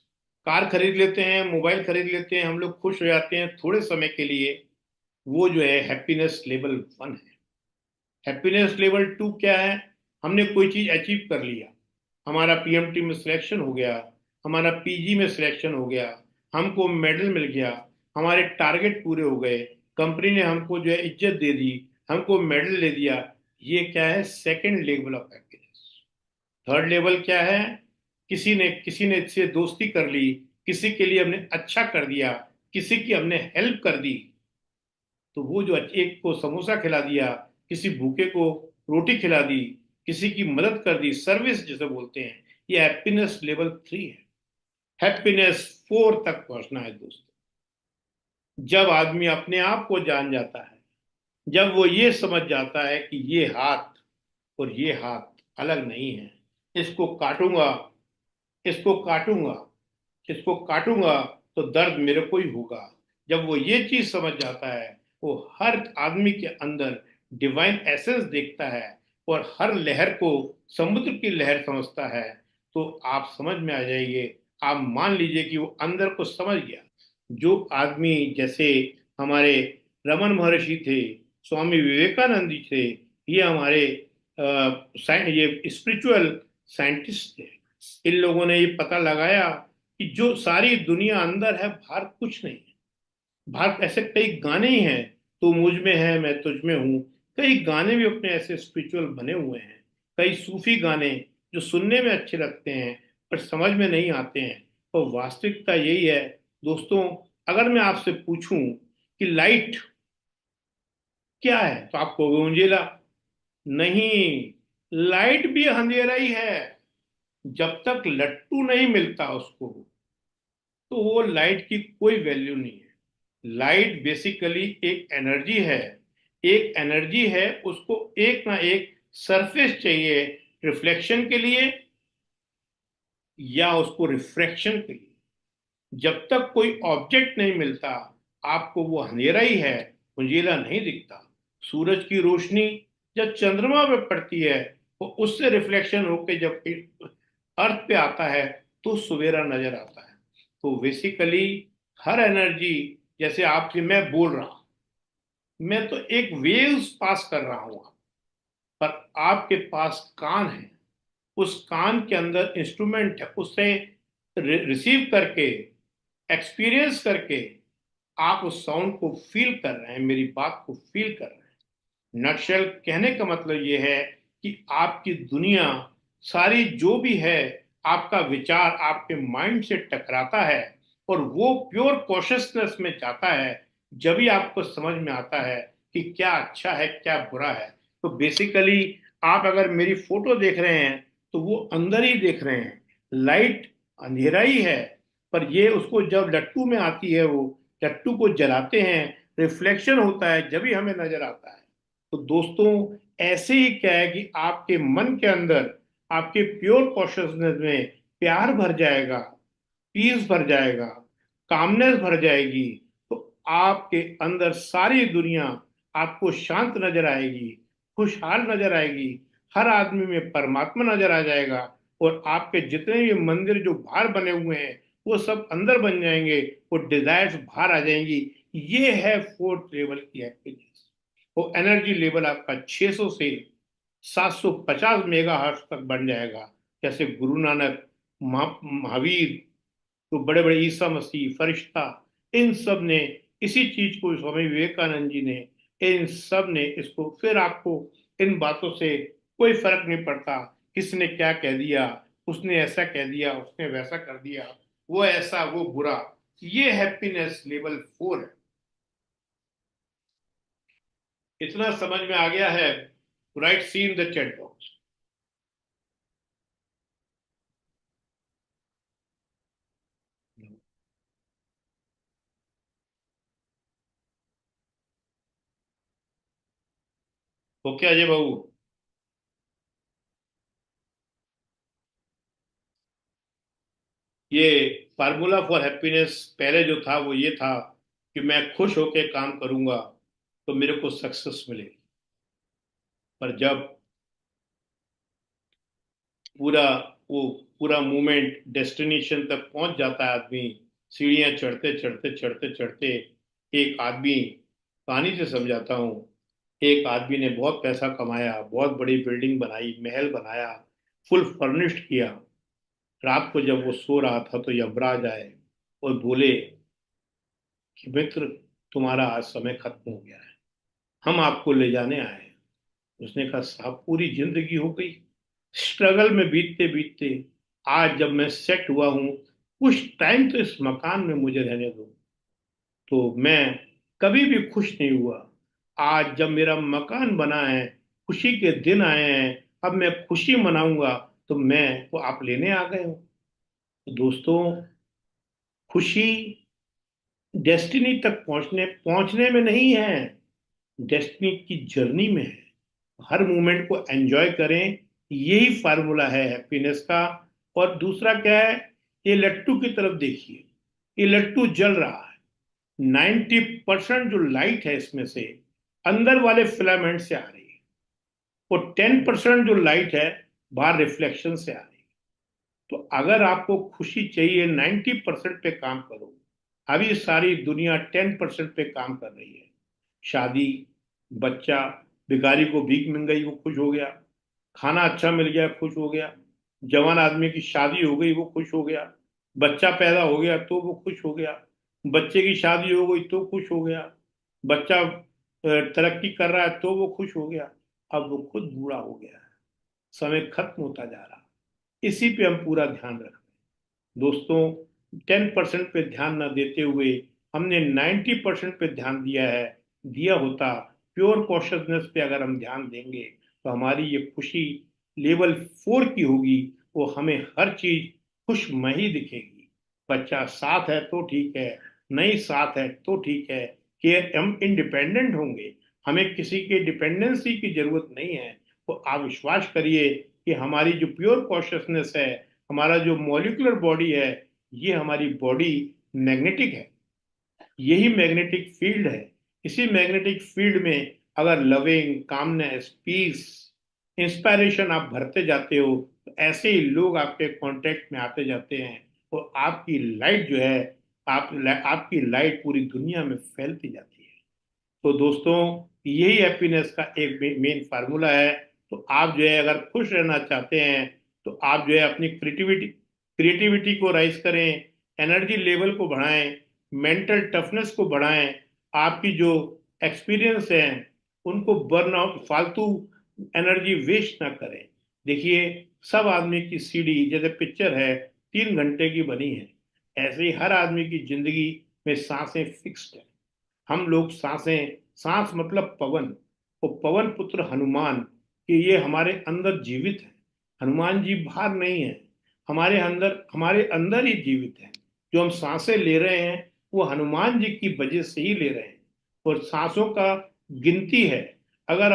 Car खरीद लेते हैं, मोबाइल खरीद लेते हैं, हम लोग खुश हो जाते हैं थोड़े समय के लिए, वो जो है हैप्पीनेस लेवल 1 है। हैप्पीनेस लेवल 2 क्या है? हमने कोई चीज अचीव कर लिया, हमारा पीएमटी में सिलेक्शन हो गया, हमारा पीजी में सिलेक्शन हो गया, हमको मेडल मिल गया, हमारे टारगेट पूरे हो गए, कंपनी ने हमको जो है इज्जत दे दी, हमको मेडल दे दिया। ये क्या है? Second level of happiness. Third level क्या है? किसी ने इससे दोस्ती कर ली, किसी के लिए हमने अच्छा कर दिया, किसी की हमने हेल्प कर दी, तो वो जो एक को समोसा खिला दिया, किसी भूखे को रोटी खिला दी, किसी की मदद कर दी, सर्विस जिसे बोलते हैं, ये हैप्पीनेस लेवल 3 है। हैप्पीनेस 4 तक पहुंचना है दोस्तों, जब आदमी अपने आप को जान जाता है, जब वो ये समझ जाता है कि ये हाथ और ये हाथ अलग नहीं है, इसको काटूंगा, इसको काटूंगा, इसको काटूंगा तो दर्द मेरे को ही होगा। जब वो ये चीज समझ जाता है, वो हर आदमी के अंदर डिवाइन एसेंस देखता है और हर लहर को समुद्र की लहर समझता है, तो आप समझ में आ जाइए, आप मान लीजिए कि वो अंदर को समझ गया। जो आदमी, जैसे हमारे रमन महर्षि थे, स्वामी विवेकानंद जी थे, ये हमारे ये स्पिरिचुअल साइंटिस्ट थे। इन लोगों ने ये पता लगाया कि जो सारी दुनिया अंदर है, बाहर कुछ नहीं है। बाहर ऐसे कई गाने ही हैं, तू मुझ में है मैं तुझ में हूँ। कई गाने भी अपने ऐसे स्पिरिचुअल बने हुए हैं। कई सूफी गाने जो सुनने में अच्छे लगते हैं पर समझ में नहीं आते हैं। और वास्तविकता यही है दोस्तों। अगर मैं आपसे पूछूं कि लाइट क्या है तो आप कहोगे उंजेला। नहीं, लाइट भी अंधेरा ही है। जब तक लट्टू नहीं मिलता उसको, तो वो लाइट की कोई वैल्यू नहीं है। लाइट बेसिकली एक एनर्जी है। एक एनर्जी है, उसको एक ना एक सरफेस चाहिए रिफ्लेक्शन के लिए या उसको रिफ्रैक्शन के लिए। जब तक कोई ऑब्जेक्ट नहीं मिलता, आपको वो अंधेरा ही है, उजिला नहीं दिखता। सूरज की रोशनी जब चंद्रमा पे पड़ती है, वो उससे रिफ्लेक्शन होकर जब अर्थ पे आता है तो सवेरा नजर आता है। तो बेसिकली हर एनर्जी, जैसे आपसे मैं बोल रहा हूं, मैं तो एक वेव्स पास कर रहा हूं, पर आपके पास कान है। उस कान के अंदर इंस्ट्रूमेंट है, उससे रिसीव करके, एक्सपीरियंस करके आप उस साउंड को फील कर रहे हैं, मेरी बात को फील कर रहे हैं। नक्शल कहने का मतलब यह है कि आपकी दुनिया सारी जो भी है, आपका विचार आपके माइंड से टकराता है और वो प्योर कॉन्शियसनेस में जाता है। जब भी आपको समझ में आता है कि क्या अच्छा है क्या बुरा है। तो बेसिकली आप अगर मेरी फोटो देख रहे हैं तो वो अंदर ही देख रहे हैं। लाइट अंधेरा ही है, पर ये उसको जब लट्टू में आती है, वो लट्टू को जलाते हैं, रिफ्लेक्शन होता है, जब भी हमें नजर आता है। तो दोस्तों, ऐसे ही क्या है कि आपके मन के अंदर, आपके प्योर कॉन्शियसनेस में प्यार भर जाएगा, पीस भर जाएगा, कामनेस भर जाएगी। तो आपके अंदर सारी दुनिया आपको शांत नजर आएगी, खुशहाल नजर आएगी। हर आदमी में परमात्मा नजर आ जाएगा। और आपके जितने भी मंदिर जो बाहर बने हुए हैं, वो सब अंदर बन जाएंगे। वो डिजायर्स बाहर आ जाएंगी। ये है फोर्थ लेवल की हैप्पीनेस। वो एनर्जी लेवल आपका 600 से 750 मेगाहर्ट्ज तक बन जाएगा। जैसे गुरु नानक, महावीर, तो बड़े बड़े ईसा मसीह, फरिश्ता, इन सब ने इसी चीज को, स्वामी विवेकानंद जी ने, इन सब ने इसको, फिर आपको इन बातों से कोई फर्क नहीं पड़ता किसने क्या कह दिया, उसने ऐसा कह दिया, उसने वैसा कर दिया, वो ऐसा वो बुरा। ये हैप्पीनेस लेवल 4 है। इतना समझ में आ गया है? Right, C in the chat box. Okay Ajay Babu. ये फार्मूला फॉर हैप्पीनेस पहले जो था वो ये था कि मैं खुश होकर काम करूंगा तो मेरे को सक्सेस मिलेगी। पर जब पूरा वो पूरा मूवमेंट डेस्टिनेशन तक पहुंच जाता है, आदमी सीढ़ियां चढ़ते चढ़ते चढ़ते चढ़ते, एक आदमी, कहानी से समझाता हूँ, एक आदमी ने बहुत पैसा कमाया, बहुत बड़ी बिल्डिंग बनाई, महल बनाया, फुल फर्निश्ड किया। रात को जब वो सो रहा था तो यमराज आए और बोले कि मित्र, तुम्हारा आज समय खत्म हो गया है, हम आपको ले जाने आए हैं। उसने कहा साहब, पूरी जिंदगी हो गई स्ट्रगल में, बीतते बीतते आज जब मैं सेट हुआ हूं, कुछ टाइम तो इस मकान में मुझे रहने दो। तो मैं कभी भी खुश नहीं हुआ। आज जब मेरा मकान बना है, खुशी के दिन आए हैं, अब मैं खुशी मनाऊंगा, तो मैं वो आप लेने आ गए हो। तो दोस्तों, खुशी डेस्टिनी तक पहुंचने पहुंचने में नहीं है, डेस्टिनी की जर्नी में है। हर मोमेंट को एंजॉय करें, यही फार्मूला है हैप्पीनेस का। और दूसरा क्या है, ये लट्टू की तरफ देखिए, ये लट्टू जल रहा है। 90% जो लाइट है इसमें से अंदर वाले फिलामेंट से आ रही है, और 10% जो लाइट है बाहर रिफ्लेक्शन से आ रही है। तो अगर आपको खुशी चाहिए, 90% पे काम करो। अभी सारी दुनिया 10% पे काम कर रही है। शादी, बच्चा, भिखारी को भीख मिल गई, वो खुश हो गया। खाना अच्छा मिल गया खुश हो गया, जवान आदमी की शादी हो गई वो खुश हो गया, बच्चा पैदा हो गया तो वो खुश हो गया, बच्चे की शादी हो गई तो खुश हो गया, बच्चा तरक्की कर रहा है तो वो खुश हो गया। अब वो खुद बूढ़ा हो गया है, समय खत्म होता जा रहा है, इसी पे हम पूरा ध्यान रख रहे हैं दोस्तों। 10% पे ध्यान न देते हुए हमने 90% पे ध्यान दिया है। दिया होता, प्योर कॉन्शियसनेस पे अगर हम ध्यान देंगे तो हमारी ये खुशी लेवल 4 की होगी। वो हमें हर चीज खुशमयी दिखेगी। बच्चा साथ है तो ठीक है, नहीं साथ है तो ठीक है, कि हम इंडिपेंडेंट होंगे, हमें किसी के डिपेंडेंसी की जरूरत नहीं है। तो आप विश्वास करिए कि हमारी जो प्योर कॉन्शियसनेस है, हमारा जो मॉलिक्यूलर बॉडी है, ये हमारी बॉडी मैग्नेटिक है, यही मैग्नेटिक फील्ड है। इसी मैग्नेटिक फील्ड में अगर लविंग, कामनेस, पीस, इंस्पायरेशन आप भरते जाते हो तो ऐसे ही लोग आपके कांटेक्ट में आते जाते हैं और आपकी लाइट जो है, आपकी लाइट पूरी दुनिया में फैलती जाती है। तो दोस्तों, यही हैप्पीनेस का एक मेन फार्मूला है। तो आप जो है अगर खुश रहना चाहते हैं तो आप जो है अपनी क्रिएटिविटी को राइज करें, एनर्जी लेवल को बढ़ाएं, मेंटल टफनेस को बढ़ाएं, आपकी जो एक्सपीरियंस है उनको बर्न आउट, फालतू एनर्जी वेस्ट ना करें। देखिए, सब आदमी की सीढ़ी जैसे पिक्चर है 3 घंटे की बनी है, ऐसे ही हर आदमी की जिंदगी में सांसें फिक्स्ड है। हम लोग सांसें, सांस मतलब पवन, वो पवन पुत्र हनुमान, कि ये हमारे अंदर जीवित है। हनुमान जी बाहर नहीं है, हमारे अंदर ही जीवित है। जो हम सांसें ले रहे हैं वो हनुमान जी की वजह से ही ले रहे हैं। और सांसों का गिनती है। अगर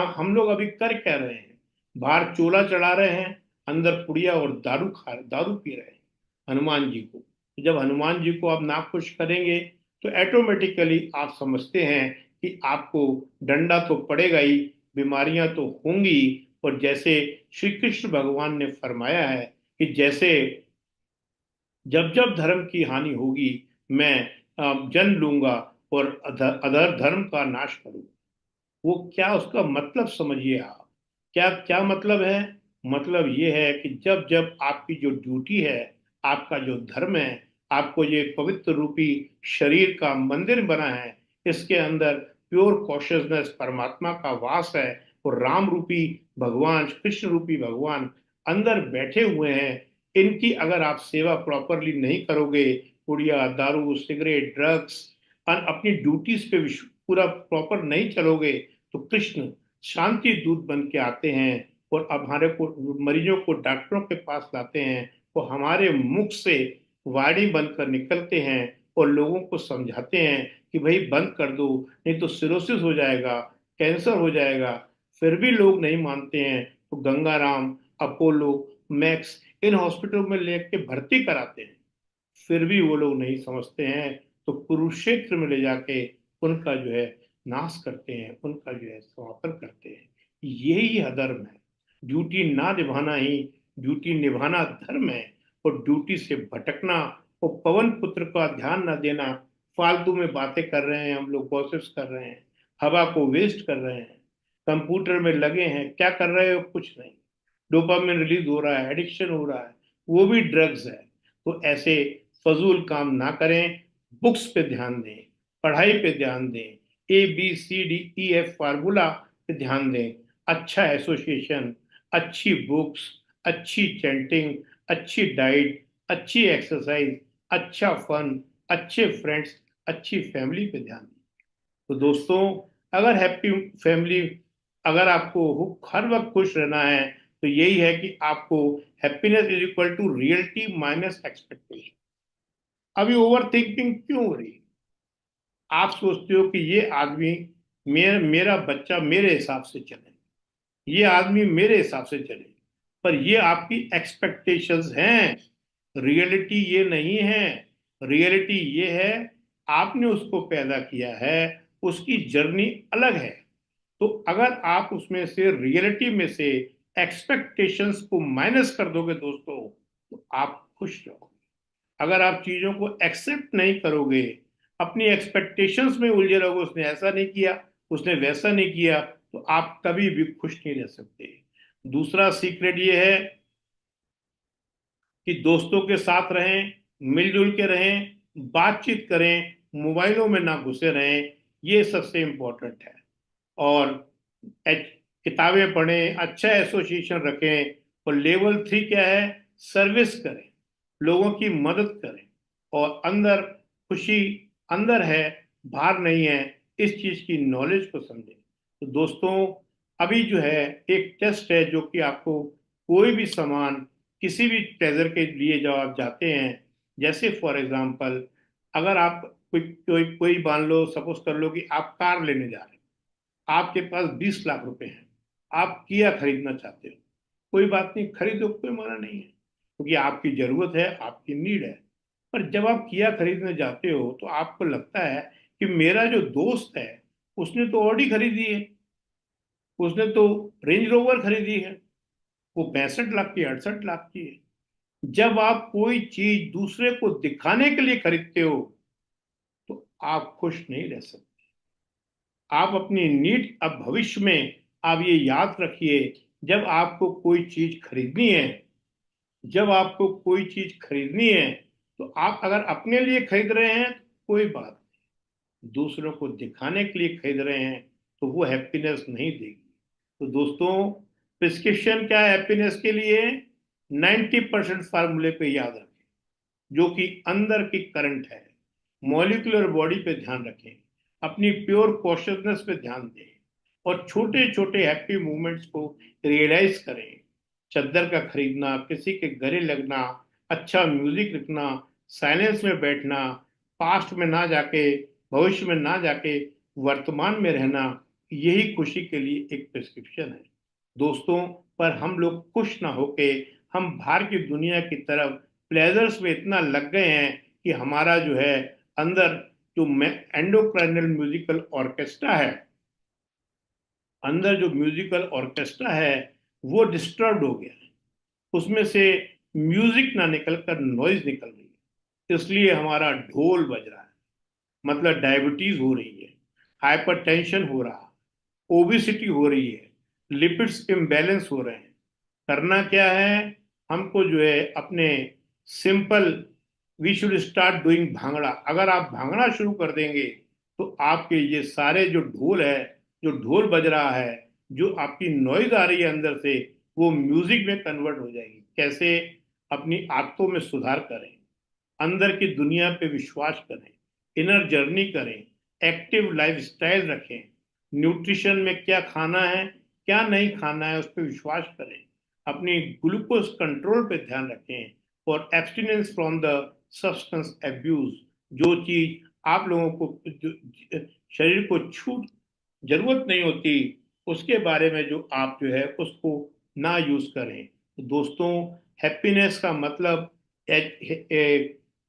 हम लोग अभी कर क्या रहे हैं, बाहर चोला चढ़ा रहे हैं, अंदर पुड़िया और दारू पी रहे हैं हनुमान जी को। जब हनुमान जी को आप नाखुश करेंगे तो ऑटोमेटिकली आप समझते हैं कि आपको डंडा तो पड़ेगा ही, बीमारियां तो होंगी। और जैसे श्री कृष्ण भगवान ने फरमाया है कि जैसे जब जब धर्म की हानि होगी मैं जन्म लूंगा और अधर धर्म का नाश करूंगा। वो क्या, उसका मतलब समझिए आप, क्या क्या मतलब है। मतलब ये है कि जब जब आपकी जो ड्यूटी है, आपका जो धर्म है, आपको ये पवित्र रूपी शरीर का मंदिर बना है, इसके अंदर प्योर कॉन्शियसनेस परमात्मा का वास है और राम रूपी भगवान, कृष्ण रूपी भगवान अंदर बैठे हुए हैं। इनकी अगर आप सेवा प्रॉपरली नहीं करोगे, पुड़िया, दारू, सिगरेट, ड्रग्स, अपनी ड्यूटीज पे पूरा प्रॉपर नहीं चलोगे, तो कृष्ण शांति दूत बन के आते हैं और अब हमारे को मरीजों को डॉक्टरों के पास लाते हैं। वो हमारे मुख से वाणी बनकर निकलते हैं और लोगों को समझाते हैं कि भाई बंद कर दो, नहीं तो सिरोसिस हो जाएगा, कैंसर हो जाएगा। फिर भी लोग नहीं मानते हैं तो Gangaram, Apollo, max, in hospital में लेके भर्ती कराते हैं, फिर भी वो लोग नहीं समझते हैं। तो कुरुक्षेत्र में ले जाके उनका जो है नाश करते हैं, उनका जो है समापन करते हैं। यही अधर्म है। ड्यूटी ना निभाना ही, ड्यूटी निभाना धर्म है। और ड्यूटी से भटकना और पवन पुत्र का ध्यान ना देना, फालतू में बातें कर रहे हैं हम लोग, गॉसिप्स कर रहे हैं, हवा को वेस्ट कर रहे हैं, कंप्यूटर में लगे हैं, क्या कर रहे हो, कुछ नहीं। डोपामिन रिलीज हो रहा है, एडिक्शन हो रहा है, वो भी ड्रग्स है। तो ऐसे फजूल काम ना करें, बुक्स पे ध्यान दें, पढ़ाई पे ध्यान दें, ABCDEF फार्मूला पे ध्यान दें। अच्छा एसोसिएशन, अच्छी बुक्स, अच्छी चैंटिंग, अच्छी डाइट, अच्छी एक्सरसाइज, अच्छा फन, अच्छे फ्रेंड्स, अच्छी फैमिली पे ध्यान दें। तो दोस्तों, अगर हैप्पी फैमिली, अगर आपको हर वक्त खुश रहना है तो यही है कि आपको happiness is equal to reality minus expectation. अभी ओवर थिंकिंग क्यों हो रही है? आप सोचते हो कि ये आदमी, मेरा बच्चा मेरे हिसाब से चले, ये आदमी मेरे हिसाब से चले, पर ये आपकी एक्सपेक्टेशंस हैं। रियलिटी ये नहीं है। रियलिटी ये है, आपने उसको पैदा किया है, उसकी जर्नी अलग है। तो अगर आप उसमें से, रियलिटी में से एक्सपेक्टेशंस को माइनस कर दोगे दोस्तों, तो आप खुश रहोगे। अगर आप चीजों को एक्सेप्ट नहीं करोगे, अपनी एक्सपेक्टेशंस में उलझे रहोगे, उसने ऐसा नहीं किया, उसने वैसा नहीं किया, तो आप कभी भी खुश नहीं रह सकते। दूसरा सीक्रेट ये है कि दोस्तों के साथ रहें, मिलजुल के रहें, बातचीत करें, मोबाइलों में ना घुसे रहें, ये सबसे इम्पोर्टेंट है। और किताबें पढ़ें, अच्छा एसोसिएशन रखें। और लेवल 3 क्या है? सर्विस करें, लोगों की मदद करें, और अंदर खुशी अंदर है, बाहर नहीं है, इस चीज की नॉलेज को समझें। तो दोस्तों, अभी जो है एक टेस्ट है, जो कि आपको कोई भी सामान, किसी भी प्लेजर के लिए जब आप जाते हैं, जैसे फॉर एग्जांपल, अगर आप कोई कोई कोई मान लो, सपोज कर लो कि आप कार लेने जा रहे हैं, आपके पास 20 लाख रुपए हैं, आप किया खरीदना चाहते हो, कोई बात नहीं, खरीदो, कोई मना नहीं है, क्योंकि आपकी जरूरत है, आपकी नीड है। पर जब आप किया खरीदने जाते हो तो आपको लगता है कि मेरा जो दोस्त है, उसने तो ऑडी खरीदी है, उसने तो रेंज रोवर खरीदी है, वो 65 लाख की, 68 लाख की है। जब आप कोई चीज दूसरे को दिखाने के लिए खरीदते हो, तो आप खुश नहीं रह सकते। आप अपनी नीड, अब भविष्य में आप ये याद रखिए, जब आपको कोई चीज खरीदनी है, जब आपको कोई चीज खरीदनी है, तो आप अगर अपने लिए खरीद रहे हैं तो कोई बात नहीं, दूसरों को दिखाने के लिए खरीद रहे हैं तो वो हैप्पीनेस नहीं देगी। तो दोस्तों, प्रिस्क्रिप्शन क्या है हैप्पीनेस के लिए? 90% फार्मूले पे याद रखें, जो कि अंदर की करंट है। मॉलिक्यूलर बॉडी पे ध्यान रखें, अपनी प्योर कॉन्शियसनेस पे ध्यान दें, और छोटे छोटे हैप्पी मोमेंट्स को रियलाइज करें। चद्दर का खरीदना, किसी के गले लगना, अच्छा म्यूजिक रखना, साइलेंस में बैठना, पास्ट में ना जाके, भविष्य में ना जाके, वर्तमान में रहना, यही खुशी के लिए एक प्रिस्क्रिप्शन है दोस्तों। पर हम लोग खुश ना होके, हम बाहर की दुनिया की तरफ प्लेजर्स में इतना लग गए हैं कि हमारा जो है अंदर जो एंडोक्राइनल म्यूजिकल ऑर्केस्ट्रा है, अंदर जो म्यूजिकल ऑर्केस्ट्रा है, वो डिस्टर्ब हो गया है। उसमें से म्यूजिक ना निकल कर नॉइज निकल रही है, इसलिए हमारा ढोल बज रहा है, मतलब डायबिटीज हो रही है, हाइपरटेंशन हो रहा है, ओबिसिटी हो रही है, लिपिड्स इम्बैलेंस हो रहे हैं। करना क्या है? हमको जो है अपने simple, we should start doing bhangra. अगर आप भांगड़ा शुरू कर देंगे, तो आपके ये सारे जो ढोल है, जो ढोल बज रहा है, जो आपकी नॉइज आ रही है अंदर से, वो म्यूजिक में कन्वर्ट हो जाएगी। कैसे? अपनी आदतों में सुधार करें, अंदर की दुनिया पे विश्वास करें, इनर जर्नी करें, एक्टिव लाइफस्टाइल रखें, न्यूट्रिशन में क्या खाना है, क्या नहीं खाना है, उस पर विश्वास करें, अपनी ग्लूकोज कंट्रोल पे ध्यान रखें, और abstinence from the substance abuse. जो चीज आप लोगों को शरीर को छूट जरूरत नहीं होती, उसके बारे में जो आप जो है उसको ना यूज करें। तो दोस्तों, हैप्पीनेस का मतलब,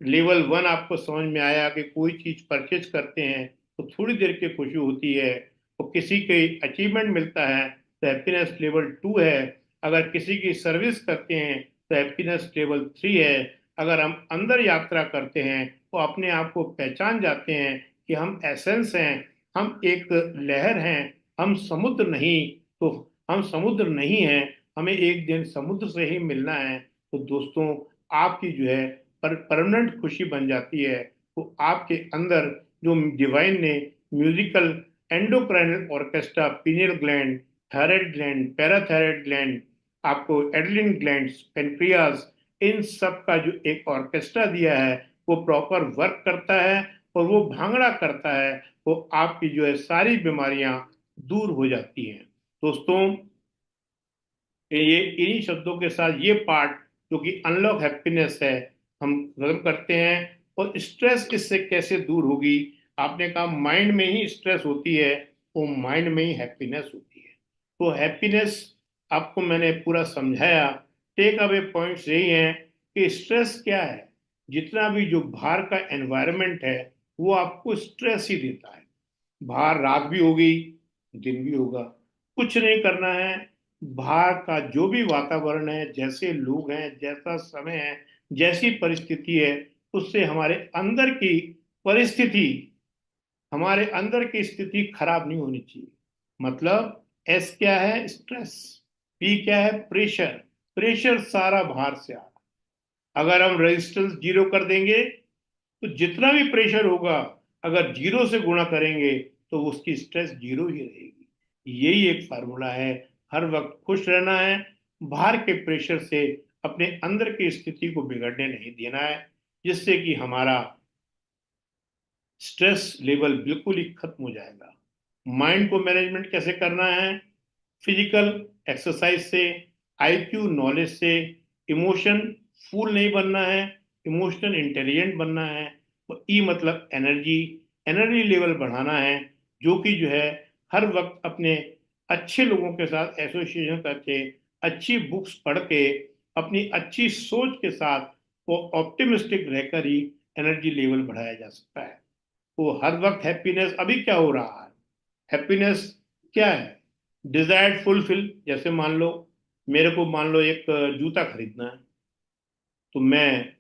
लेवल 1 आपको समझ में आया कि कोई चीज परचेज करते हैं तो थोड़ी देर की खुशी होती है, तो किसी के अचीवमेंट मिलता है तो हैप्पीनेस लेवल 2 है। अगर किसी की सर्विस करते हैं तो हैप्पीनेस लेवल 3 है। अगर हम अंदर यात्रा करते हैं तो अपने आप को पहचान जाते हैं कि हम एसेंस हैं, हम एक लहर हैं, हम समुद्र नहीं, तो हम समुद्र नहीं हैं, हमें एक दिन समुद्र से ही मिलना है। तो दोस्तों, आपकी जो है परमानेंट खुशी बन जाती है। तो आपके अंदर जो डिवाइन ने musical endocrinal orchestra, pineal gland, thyroid gland, parathyroid gland, आपको एड्रिनल ग्लैंड, पेनक्रियास, इन सब का जो एक ऑर्केस्ट्रा दिया है, वो प्रॉपर वर्क करता है, और वो भांगड़ा करता है, वो आपकी जो है सारी बीमारियां दूर हो जाती हैं। दोस्तों, ये इन्हीं शब्दों के साथ ये पार्ट, जो कि अनलॉक हैप्पीनेस है, हम खत्म करते हैं। और स्ट्रेस इससे कैसे दूर होगी? आपने कहा माइंड में ही स्ट्रेस होती है, वो माइंड में ही हैप्पीनेस होती है। तो हैप्पीनेस आपको मैंने पूरा समझाया। टेक अवे पॉइंट्स यही हैं कि स्ट्रेस क्या है? जितना भी जो बाहर का एनवायरनमेंट है, वो आपको स्ट्रेस ही देता है। बाहर रात भी होगी, दिन भी होगा, कुछ नहीं करना है। बाहर का जो भी वातावरण है, जैसे लोग हैं, जैसा समय है, जैसी परिस्थिति है, उससे हमारे अंदर की परिस्थिति, हमारे अंदर की स्थिति खराब नहीं होनी चाहिए। मतलब एस क्या है? स्ट्रेस। पी क्या है? प्रेशर। प्रेशर सारा बाहर से आ रहा है। अगर हम रेजिस्टेंस जीरो कर देंगे तो जितना भी प्रेशर होगा, अगर जीरो से गुणा करेंगे तो उसकी स्ट्रेस जीरो ही रहेगी। यही एक फार्मूला है। हर वक्त खुश रहना है, बाहर के प्रेशर से अपने अंदर की स्थिति को बिगड़ने नहीं देना है, जिससे कि हमारा स्ट्रेस लेवल बिल्कुल ही खत्म हो जाएगा। माइंड को मैनेजमेंट कैसे करना है? फिजिकल एक्सरसाइज से, आईक्यू नॉलेज से। इमोशन फूल नहीं बनना है, इमोशनल इंटेलिजेंट बनना है। और ई मतलब एनर्जी, एनर्जी लेवल बढ़ाना है, जो कि जो है हर वक्त अपने अच्छे लोगों के साथ एसोसिएशन करके, अच्छी बुक्स पढ़ के, अपनी अच्छी सोच के साथ वो ऑप्टिमिस्टिक रहकर ही एनर्जी लेवल बढ़ाया जा सकता है। वो हर वक्त हैप्पीनेस। अभी क्या हो रहा है? हैप्पीनेस क्या है? Desired fulfil. जैसे मान लो, मेरे को मान लो एक जूता खरीदना है, तो मैं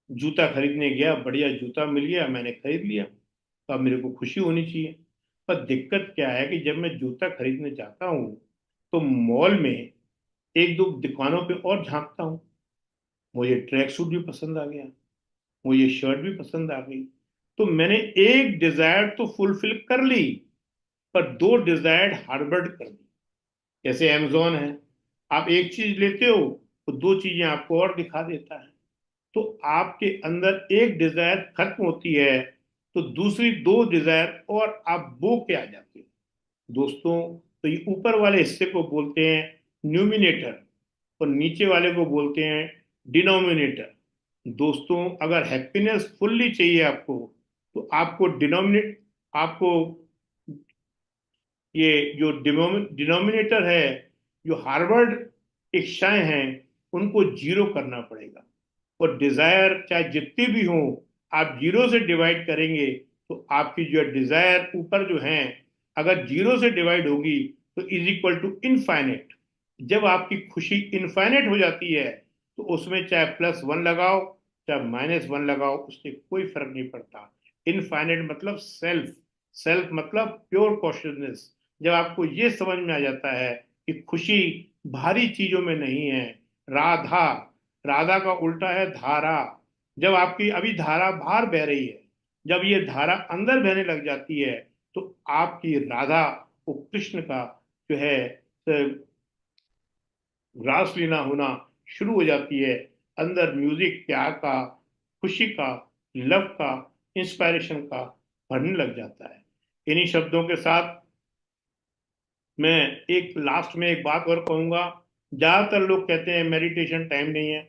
जूता खरीदने गया, बढ़िया जूता मिल गया, मैंने खरीद लिया, तो अब मेरे को खुशी होनी चाहिए। पर दिक्कत क्या है कि जब मैं जूता खरीदने जाता हूँ तो मॉल में एक दो दुकानों पे और झांकता हूँ, मुझे ट्रैक सूट भी पसंद आ गया, मुझे शर्ट भी पसंद आ गई, तो मैंने एक डिजायर तो फुलफिल कर ली, पर दो डिजायर हार्बर्ड कर दी। जैसे अमेजोन है, आप एक चीज लेते हो तो दो चीजें आपको और दिखा देता है। तो आपके अंदर एक डिजायर खत्म होती है तो दूसरी दो डिजायर और आप बो के आ जाते हो। दोस्तों, तो ये ऊपर वाले हिस्से को बोलते हैं न्यूमिनेटर, और नीचे वाले को बोलते हैं डिनोमिनेटर। दोस्तों, अगर हैप्पीनेस फुल्ली चाहिए आपको, तो आपको डिनोमिनेट आपको ये जो डिनोमिनेटर है, जो हार्वर्ड इच्छाएं हैं, उनको जीरो करना पड़ेगा। और डिजायर चाहे जितनी भी हो, आप जीरो से डिवाइड करेंगे तो आपकी जो डिजायर ऊपर जो है, अगर जीरो से डिवाइड होगी तो इज इक्वल टू इनफाइनेट। जब आपकी खुशी इनफाइनेट हो जाती है तो उसमें चाहे +1 लगाओ, चाहे -1 लगाओ, उससे कोई फर्क नहीं पड़ता। इनफाइनेट मतलब सेल्फ, सेल्फ मतलब प्योर कॉन्शियसनेस। जब आपको ये समझ में आ जाता है कि खुशी भारी चीजों में नहीं है। राधा, राधा का उल्टा है धारा। जब आपकी अभी धारा बाहर बह रही है, जब ये धारा अंदर बहने लग जाती है तो आपकी राधा, वो कृष्ण का जो है रासलीला होना शुरू हो जाती है। अंदर म्यूजिक प्यार का, खुशी का, लव का, इंस्पायरेशन का भरने लग जाता है। इन्हीं शब्दों के साथ मैं एक लास्ट में एक बात और कहूंगा। ज्यादातर लोग कहते हैं मेडिटेशन टाइम नहीं है,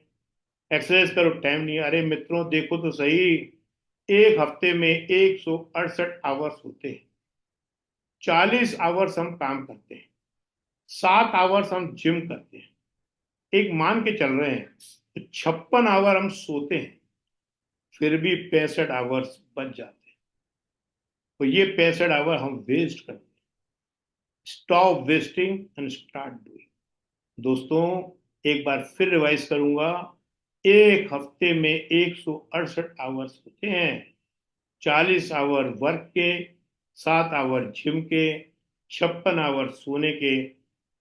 एक्सरसाइज करो टाइम नहीं है। अरे मित्रों, देखो तो सही, एक हफ्ते में 168 आवर्स होते हैं। 40 आवर्स हम काम करते हैं, 7 आवर्स हम जिम करते हैं, एक मान के चल रहे हैं तो 56 आवर हम सोते हैं, फिर भी 65 आवर्स बच जाते हैं। तो ये 65 आवर हम वेस्ट करते हैं। Stop wasting and start doing. दोस्तों, एक बार फिर रिवाइज करूंगा। एक हफ्ते में 168 आवर्स होते हैं। 40 आवर वर्क के, 7 आवर जिम के, 56 आवर सोने के,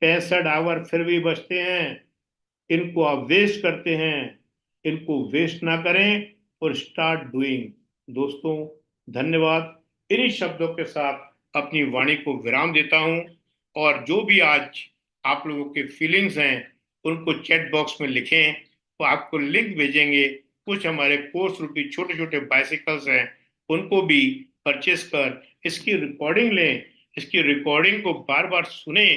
65 आवर फिर भी बचते हैं। इनको आप वेस्ट करते हैं, इनको वेस्ट ना करें और स्टार्ट डूइंग। दोस्तों, धन्यवाद। इन्हीं शब्दों के साथ अपनी वाणी को विराम देता हूं। और जो भी आज आप लोगों के फीलिंग्स हैं उनको चैट बॉक्स में लिखें, तो आपको लिंक भेजेंगे। कुछ हमारे कोर्स रूपी छोटे छोटे बाइसिकल्स हैं, उनको भी परचेस कर इसकी रिकॉर्डिंग लें। इसकी रिकॉर्डिंग को बार बार सुने।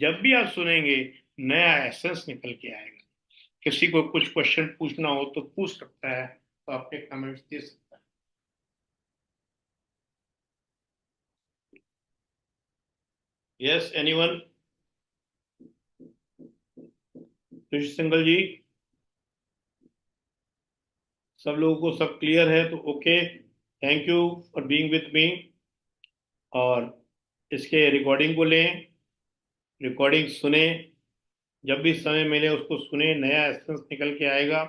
जब भी आप सुनेंगे, नया एसेंस निकल के आएगा। किसी को कुछ क्वेश्चन पूछना हो तो पूछ सकता है, तो आपके कमेंट्स दे सकता है। Yes, anyone? ऋषि सिंगल जी, सब लोगों को सब क्लियर है तो okay. Thank you for being with me. और इसके रिकॉर्डिंग को लें, रिकॉर्डिंग सुने, जब भी समय मिले उसको सुने, नया एसेंस निकल के आएगा।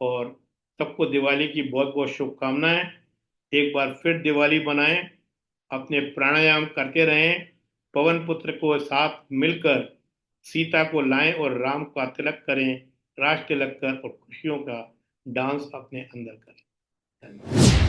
और सबको दिवाली की बहुत बहुत शुभकामनाएं। एक बार फिर दिवाली बनाएं, अपने प्राणायाम करते रहें, पवन पुत्र को साथ मिलकर सीता को लाएं और राम का तिलक करें, राष्ट्र तिलक कर और खुशियों का डांस अपने अंदर करें। धन्यवाद।